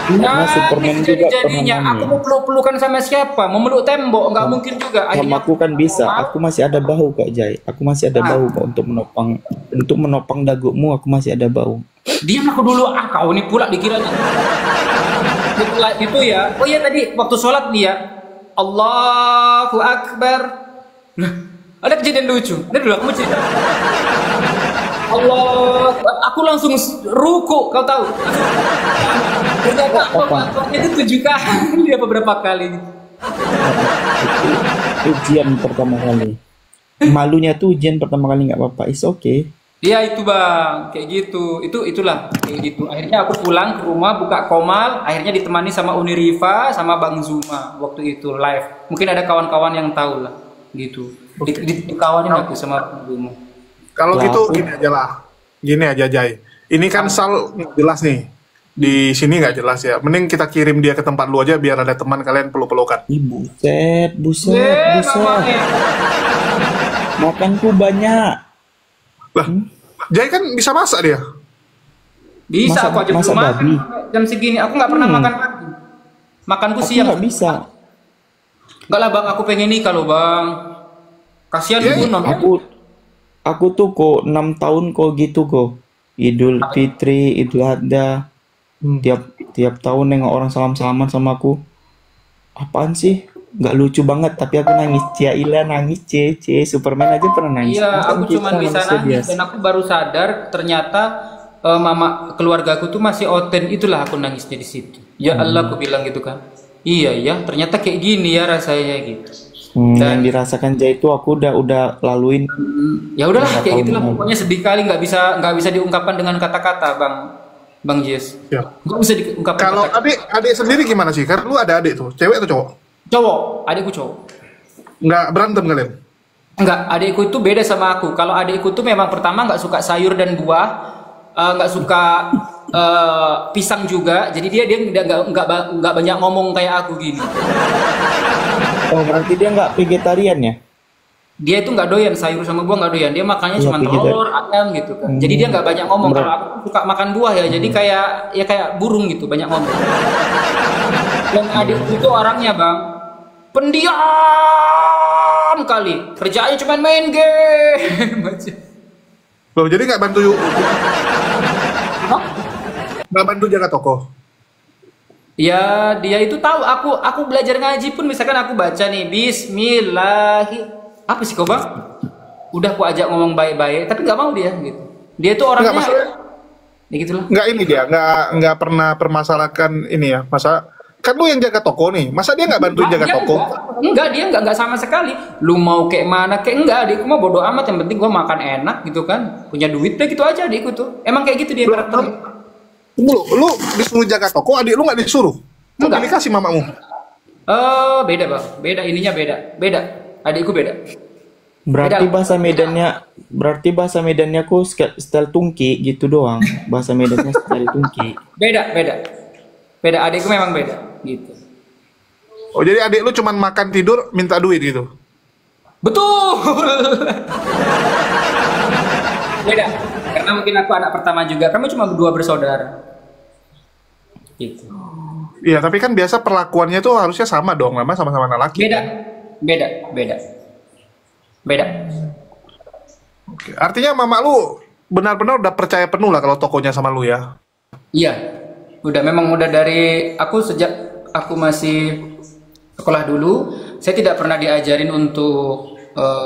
Karena Superman juga Jadinya pernah aku mau peluk-pelukan sama siapa? Mau meluk tembok? Nggak mungkin juga. sama aku kan bisa. Aku masih ada bahu Kak Jai. Aku masih ada bahu Kak, untuk menopang dagumu. Aku masih ada bahu. Diam aku dulu. Kau ini pula dikiranya. Setelah itu ya. Oh iya tadi waktu sholat dia, Allahu Akbar. Nah, ada kejadian lucu. Ini dulu aku mau cerita. Allah, aku langsung ruku, kau tahu. Ternyata Allahnya itu 7 kali, dia beberapa kali. Itu ujian pertama kali. Malunya tuh ujian pertama kali nggak apa-apa. It's okay. Iya itu bang, kayak gitu. Itulah kayak gitu. Akhirnya aku pulang ke rumah, buka Komal. Akhirnya ditemani sama Uni Rifa, sama Bang Zuma waktu itu live. Mungkin ada kawan-kawan yang tahu lah, gitu. Dikawanin aku sama Bang Zuma. Kalau gitu gini aja Jai. Ini kan Sal jelas nih, di sini nggak jelas ya. Mending kita kirim dia ke tempat lu aja biar ada teman kalian peluk-pelukan. Ih, buset. Makanku banyak. Lah, Jai kan bisa masak dia. Bisa, aku aja belum makan babi. jam segini. Aku nggak pernah makan pagi. Makanku Aku siang. nggak bisa. Enggak lah bang, aku pengen nikah loh bang. Kasihan ibu non. Aku tuh kok 6 tahun kok gitu kok. Idul Fitri, Idul Adha. Tiap tahun nengok orang salam-salaman sama aku. Apaan sih? Nggak lucu banget, tapi aku nangis. Ciaila nangis, Superman aja pernah nangis. Iya, Masa aku kita cuma bisa manusia nangis biasa? dan aku baru sadar ternyata mama keluargaku tuh masih oten. Itulah aku nangisnya di situ. Ya Allah, aku bilang gitu kan. Iya ya, ternyata kayak gini ya rasanya gitu. Yang dirasakan Jai itu aku udah laluin. Ya udahlah kayak gitulah, pokoknya sedih kali, nggak bisa diungkapkan dengan kata-kata bang Jess. Ya. Nggak bisa diungkapkan. Kalau adik sendiri gimana sih? Karena lu ada adik tuh, cewek atau cowok? Cowok, adikku cowok. Nggak berantem kalian? Enggak, adikku itu beda sama aku. Kalau adikku tuh memang pertama nggak suka sayur dan buah, nggak suka pisang juga. Jadi dia nggak banyak ngomong kayak aku gini. Oh, berarti dia nggak vegetarian ya? Dia itu nggak doyan sayur sama buah, nggak doyan. Dia makannya cuma telur, ayam gitu kan. Jadi dia nggak banyak ngomong. Kalau aku suka makan buah ya, jadi kayak burung gitu, banyak ngomong. Dan adikku itu orangnya bang, pendiam kali. Kerjaannya cuma main game. Loh, jadi nggak bantu nggak bantu jaga toko? Ya dia itu tahu aku belajar ngaji pun, misalkan aku baca nih Bismillahi, apa sih kau bang? Udah aku ajak ngomong baik-baik, tapi nggak mau dia gitu. Dia itu orangnya ya gitulah. Nggak ini dia, nggak pernah permasalahkan ini ya. Masa kan lu yang jaga toko nih, masa dia nggak bantuin jaga toko? Enggak, dia enggak sama sekali. Lu mau kayak mana kayak enggak, adikku mah bodo amat, yang penting gua makan enak gitu kan, punya duit deh gitu aja adikku tuh. Emang kayak gitu dia karakternya. Lu disuruh jaga toko, adik lu nggak disuruh? Lu Enggak. dikasih mamamu? Beda bang, beda ininya beda. Adikku beda. Berarti bahasa Medannya aku style tungki gitu doang. Bahasa Medannya style tungki. Beda. Adikku memang beda gitu. Oh, jadi adik lu cuman makan tidur minta duit gitu? Betul. Beda. Karena mungkin aku anak pertama juga. Kami cuma berdua bersaudara. Gitu. Iya, tapi kan biasa perlakuannya tuh harusnya sama dong, memang sama-sama anak laki. Beda. Oke. Artinya mama lu benar-benar udah percaya penuh lah kalau tokonya sama lu ya? Iya. Memang udah dari aku sejak aku masih sekolah dulu Saya tidak pernah diajarin untuk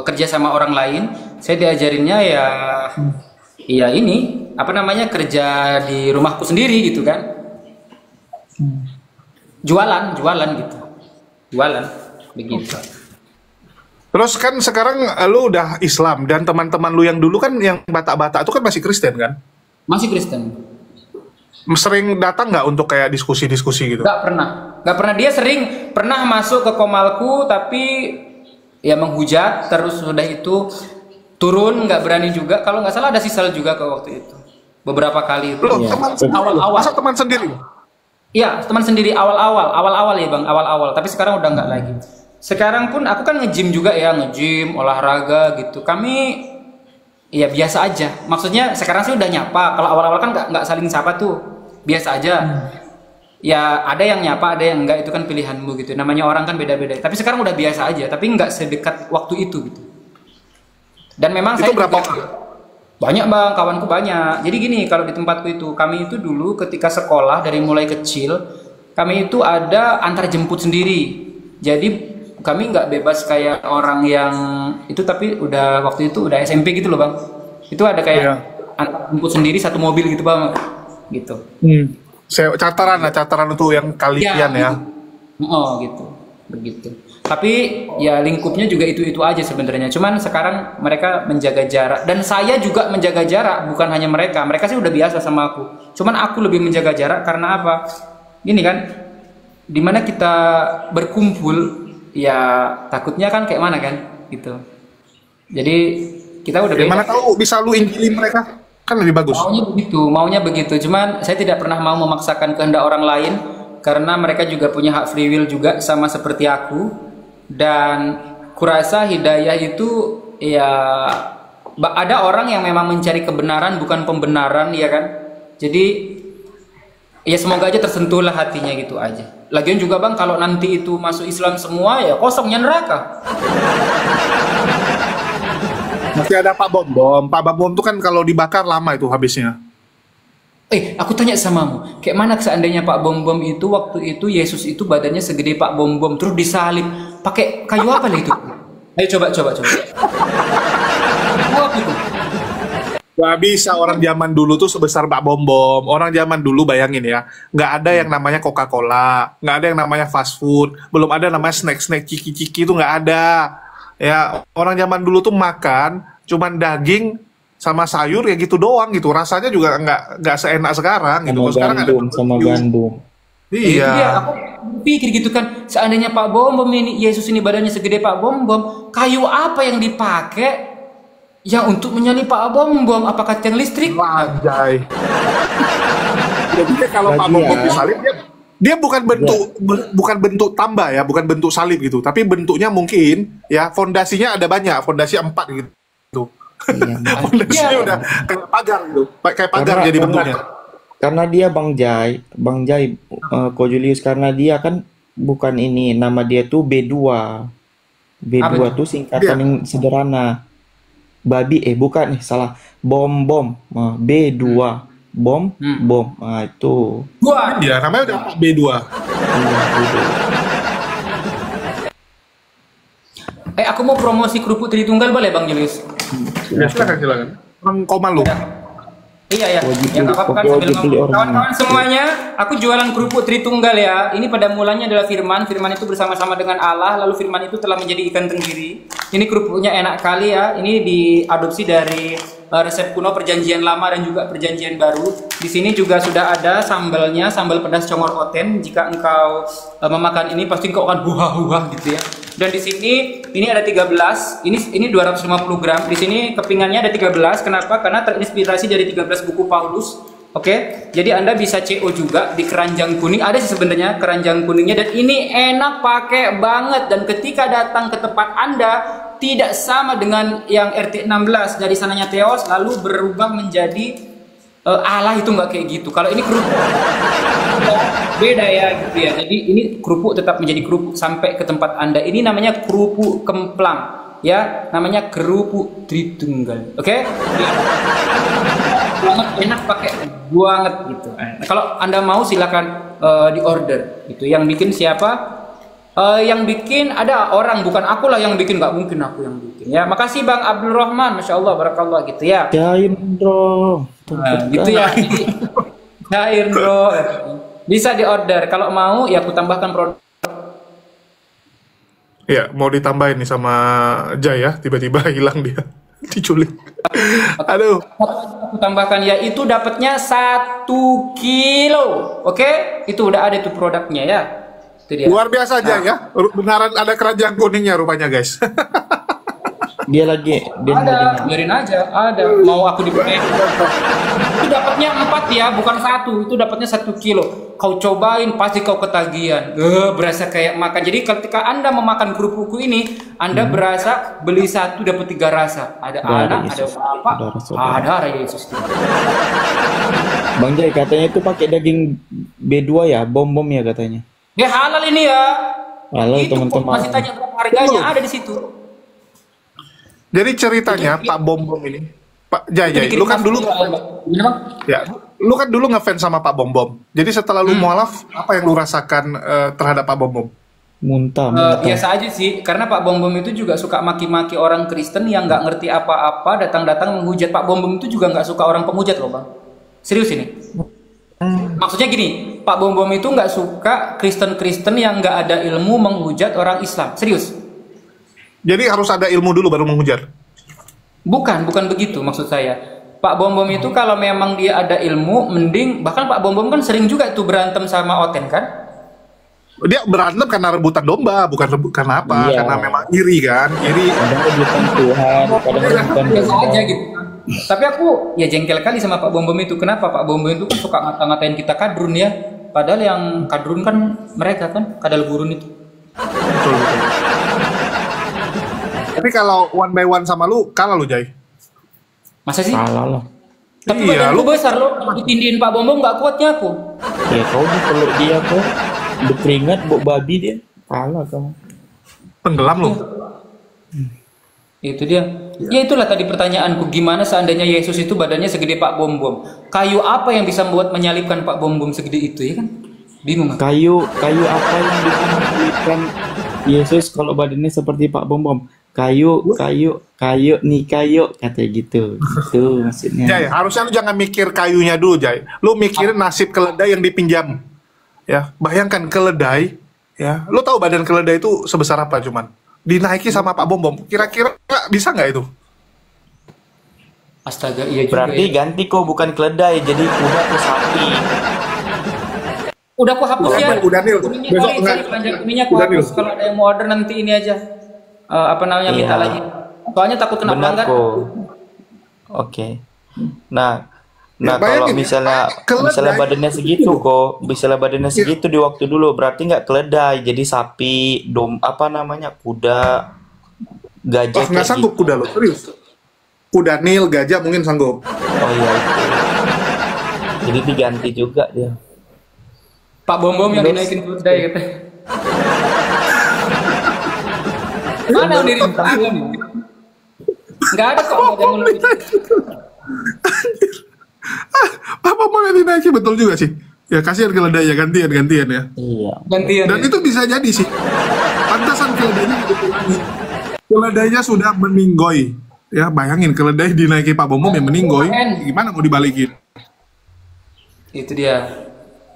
kerja sama orang lain. Saya diajarinnya ya ini apa namanya, kerja di rumahku sendiri gitu kan. Jualan gitu. Jualan begitu. Terus kan sekarang lu udah Islam dan teman-teman lu yang dulu kan yang Batak-Batak itu kan masih Kristen kan? Masih Kristen. Sering datang nggak untuk kayak diskusi-diskusi gitu? Nggak pernah. Dia sering pernah masuk ke komalku tapi ya menghujat, terus sudah itu turun, nggak berani juga. Kalau nggak salah ada sisal juga ke waktu itu, beberapa kali itu. Loh, awal-awal. Masa teman sendiri? Iya, teman sendiri awal-awal ya bang, awal-awal. Tapi sekarang udah nggak lagi. Sekarang pun aku kan nge-gym juga ya, nge-gym, olahraga gitu. Kami ya biasa aja. Maksudnya sekarang sih udah nyapa. Kalau awal-awal kan nggak saling sapa tuh, biasa aja. Ya ada yang nyapa, ada yang enggak, itu kan pilihanmu gitu. Namanya orang kan beda-beda. Tapi sekarang udah biasa aja. Tapi nggak sedekat waktu itu gitu. Dan memang itu saya berapa juga, banyak bang, kawanku banyak. Jadi gini, kalau di tempatku itu, kami itu dulu ketika sekolah dari mulai kecil, kami itu ada antar jemput sendiri. Jadi kami nggak bebas kayak orang yang itu, tapi udah waktu itu udah SMP gitu loh bang. Itu ada kayak antar jemput sendiri satu mobil gitu bang, gitu. Cataran itu yang kalian ya. Oh gitu, begitu. Tapi ya lingkupnya juga itu aja sebenarnya. Cuman sekarang mereka menjaga jarak dan saya juga menjaga jarak, bukan hanya mereka. Mereka sih udah biasa sama aku. Cuman aku lebih menjaga jarak karena apa? Gini kan, dimana kita berkumpul, ya takutnya kan kayak mana kan, gitu. Jadi kita udah. Gimana tahu bisa lu injilin mereka? Kan lebih bagus. Maunya begitu. Cuman saya tidak pernah mau memaksakan kehendak orang lain karena mereka juga punya hak free will juga sama seperti aku. Dan kurasa hidayah itu ya ada orang yang memang mencari kebenaran bukan pembenaran ya kan. Jadi ya semoga aja tersentuhlah hatinya gitu aja. Lagian juga bang, kalau nanti itu masuk Islam semua ya kosongnya neraka. Masih ada Pak Bom Bom. Pak Bom tuh kan kalau dibakar lama itu habisnya. Aku tanya samamu, kayak mana seandainya Pak Bom Bom itu waktu itu Yesus itu badannya segede Pak Bom Bom terus disalib pakai kayu apa lah itu? Ayo coba. Apa itu? Gak bisa orang zaman dulu tuh sebesar Pak Bom Bom. Orang zaman dulu bayangin ya, nggak ada yang namanya Coca-Cola, nggak ada yang namanya fast food, belum ada namanya snack-snack ciki-ciki itu nggak ada. Ya orang zaman dulu tuh makan cuman daging sama sayur ya gitu doang gitu, rasanya juga nggak seenak sekarang gitu. Sama gandum, sama gandum. Iya. Iya, aku pikir gitu kan, seandainya Pak Bom Bom ini, Yesus ini badannya segede Pak Bom Bom, kayu apa yang dipakai ya untuk menyalip Pak Bom Bom? Apakah tiang listrik? Wajay. Jadi kalau Pak Bom Bom disalib dia bukan bentuk tambah ya, bukan bentuk salib gitu, tapi bentuknya mungkin ya fondasinya ada banyak, fondasi 4 gitu. Iya, fondasinya udah kayak pagar gitu, kayak pagar jadi bentuknya. Karena dia Bang Jai, Ko Julius, karena dia kan bukan ini, nama dia tuh B2. B2 tuh singkatan yang sederhana. Babi, bukan salah. Bom. B2. Bom. Nah, itu. Dia namanya udah B2. Aku mau promosi kerupuk Tritunggal boleh Bang Julius? Ya, silakan. Orang koma lu. Iya ya, yang apa-apa kan sambil ngomong. Kawan-kawan semuanya, aku jualan kerupuk Tritunggal ya. Ini pada mulanya adalah Firman itu bersama-sama dengan Allah, lalu Firman itu telah menjadi ikan tenggiri. Ini kerupuknya enak kali ya. Ini diadopsi dari resep kuno Perjanjian Lama dan juga Perjanjian Baru. Di sini juga sudah ada sambalnya, sambal pedas Congor Oten. Jika engkau memakan ini pasti engkau akan huha-huha gitu ya. Dan di sini ini ada 13, ini 250 gram. Di sini kepingannya ada 13. Kenapa? Karena terinspirasi dari 13 buku Paulus. Oke. Jadi Anda bisa CO juga di keranjang kuning. Ada sih sebenarnya keranjang kuningnya dan ini enak pakai banget, dan ketika datang ke tempat Anda tidak sama dengan yang RT16 dari sananya Theos lalu berubah menjadi Allah, itu nggak kayak gitu. Kalau ini kerupuk beda ya gitu ya. Jadi ini kerupuk tetap menjadi kerupuk sampai ke tempat Anda. Ini namanya kerupuk kemplang ya, namanya kerupuk Tritunggal. Oke? Banget enak pakai banget gitu. Nah, kalau Anda mau silakan di order gitu. Yang bikin siapa? Yang bikin ada orang, bukan aku lah yang bikin, nggak mungkin aku yang bikin ya. Makasih Bang Abdul Rahman, Masya Allah, barakallah gitu ya. Jaim bro. Gitu ya. Cair bro. Bisa diorder, kalau mau ya aku tambahkan produk. Ya, mau ditambahin nih sama Jai ya, tiba-tiba hilang dia. Diculik. Aduh. Aku tambahkan ya, itu dapatnya 1 kilo. Oke? Itu udah ada tuh produknya ya. Itu dia. Luar biasa aja ya. Benaran ada keranjang kuningnya rupanya, guys. Dia lagi Ada, biarin aja. Ada. Mau aku dipakai. Itu dapatnya 4 ya, bukan 1. Itu dapatnya 1 kilo. Kau cobain, pasti kau ketagihan. Berasa kayak makan. Jadi ketika Anda memakan kerupuk ini, Anda berasa beli 1 dapat 3 rasa. Ada anak, ada bapak, ada Yesus. Bang Jai katanya itu pakai daging B2 ya, bom-bom ya katanya. Ya halal ini ya. Halal Itu kok teman-teman. masih tanya berapa harganya, ada di situ. Jadi ceritanya Pak Bom Bom ini, Pak Jai, lu kan dulu ya, lu kan dulu ngefans sama Pak Bom Bom. Jadi setelah lu mualaf, apa yang lu rasakan terhadap Pak Bom Bom? Muntah. Biasa aja sih, karena Pak Bom Bom itu juga suka maki-maki orang Kristen yang nggak ngerti apa-apa, datang-datang menghujat. Pak Bom Bom itu juga nggak suka orang penghujat loh bang. Serius ini. Maksudnya gini, Pak Bom Bom itu nggak suka Kristen-Kristen yang nggak ada ilmu menghujat orang Islam. Serius. Jadi harus ada ilmu dulu baru menghujat. Bukan begitu maksud saya. Pak Bom Bom itu kalau memang dia ada ilmu, mending, bahkan Pak Bom Bom kan sering juga tuh berantem sama Oten kan? Dia berantem karena rebutan domba, bukan karena apa? Iya. Karena memang iri kan, iri. Kadang rebutan Tuhan, kadang rebutan Biasa domba. aja gitu. Tapi aku ya jengkel kali sama Pak Bom Bom itu. Kenapa? Pak Bom Bom itu kan suka ngata-ngatain kita kadrun ya. Padahal yang kadrun kan mereka kan, kadal gurun itu. Betul. Tapi kalau one by one sama lu, kalah lu Jai. Masa sih? Salah lah. Tapi Iya, badanku lu- besar loh. Ditindihin Pak Bom Bom nggak kuatnya aku. Ya kau dipeluk dia kok. Berkeringat, bau babi dia. Kalah kamu. Tenggelam lu. Itu dia. Ya itulah tadi pertanyaanku, gimana seandainya Yesus itu badannya segede Pak Bom Bom? Kayu apa yang bisa membuat menyalibkan Pak Bom Bom segede itu ya kan? Bingung aku. Kayu apa yang bisa mengalihkan Yesus kalau badannya seperti Pak Bom Bom? Kayu, nih kayu, katanya gitu. Itu maksudnya. Jai, harusnya lu jangan mikir kayunya dulu, Jai. Lu mikirin nasib keledai yang dipinjam. Ya, bayangkan keledai, ya. Lu tahu badan keledai itu sebesar apa cuman? Dinaiki sama Pak Bom Bom. Kira-kira bisa nggak itu? Astaga, iya juga. Berarti Ya. ganti kok bukan keledai, jadi kuda atau sapi. Udah aku hapus ya. Udah, Nil. Kuningnya Besok kali, enggak. belanja kuningnya aku Udah, hapus. Nil. Kalau ada yang mau order nanti ini aja. Apa namanya, minta Iya. lagi. Soalnya takut kena Benar pelanggan. kok. Oke. Nah, Ya, kalau bayangin, misalnya badannya segitu kok, misalnya badannya segitu di waktu dulu, berarti nggak keledai, jadi sapi, apa namanya, kuda, gajah Wah, nggak kayak sanggup gitu. kuda lo, serius. Kuda Nil, gajah mungkin sanggup. Oh iya itu. Jadi diganti juga dia. Pak Bom Bom yang Terus? dinaikin kuda gitu. Mana diri? Nggak ada kok yang lebih. Apa mau yang dinaiki, betul juga sih. Ya kasihan keledai ya, gantian ya. Iya. Gantian. Dan ya. itu bisa jadi sih. Pantasan keledainya dikurangi. Keledainya sudah meninggoy. Ya bayangin keledai dinaiki Pak Bom Bom yang meninggoy. Gimana mau dibalikin? Itu dia.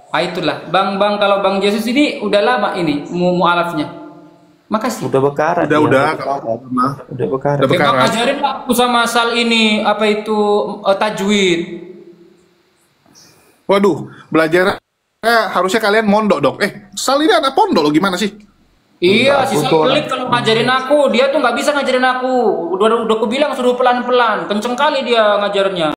Itulah. Bang kalau Bang Yesus ini udah lama ini mualafnya. Makasih. Udah bekarat. Udah. Udah bekarat. Udah Bang bekarat. ajarin aku sama Sal ini apa itu tajwid. Waduh, belajar harusnya kalian mondok dong. Sal ini anak pondok lo gimana sih? Iya, si Aku Sal tuh- pelit kalau ngajarin aku. Dia tuh nggak bisa ngajarin aku. Udah aku bilang suruh pelan-pelan. Kenceng kali dia ngajarnya.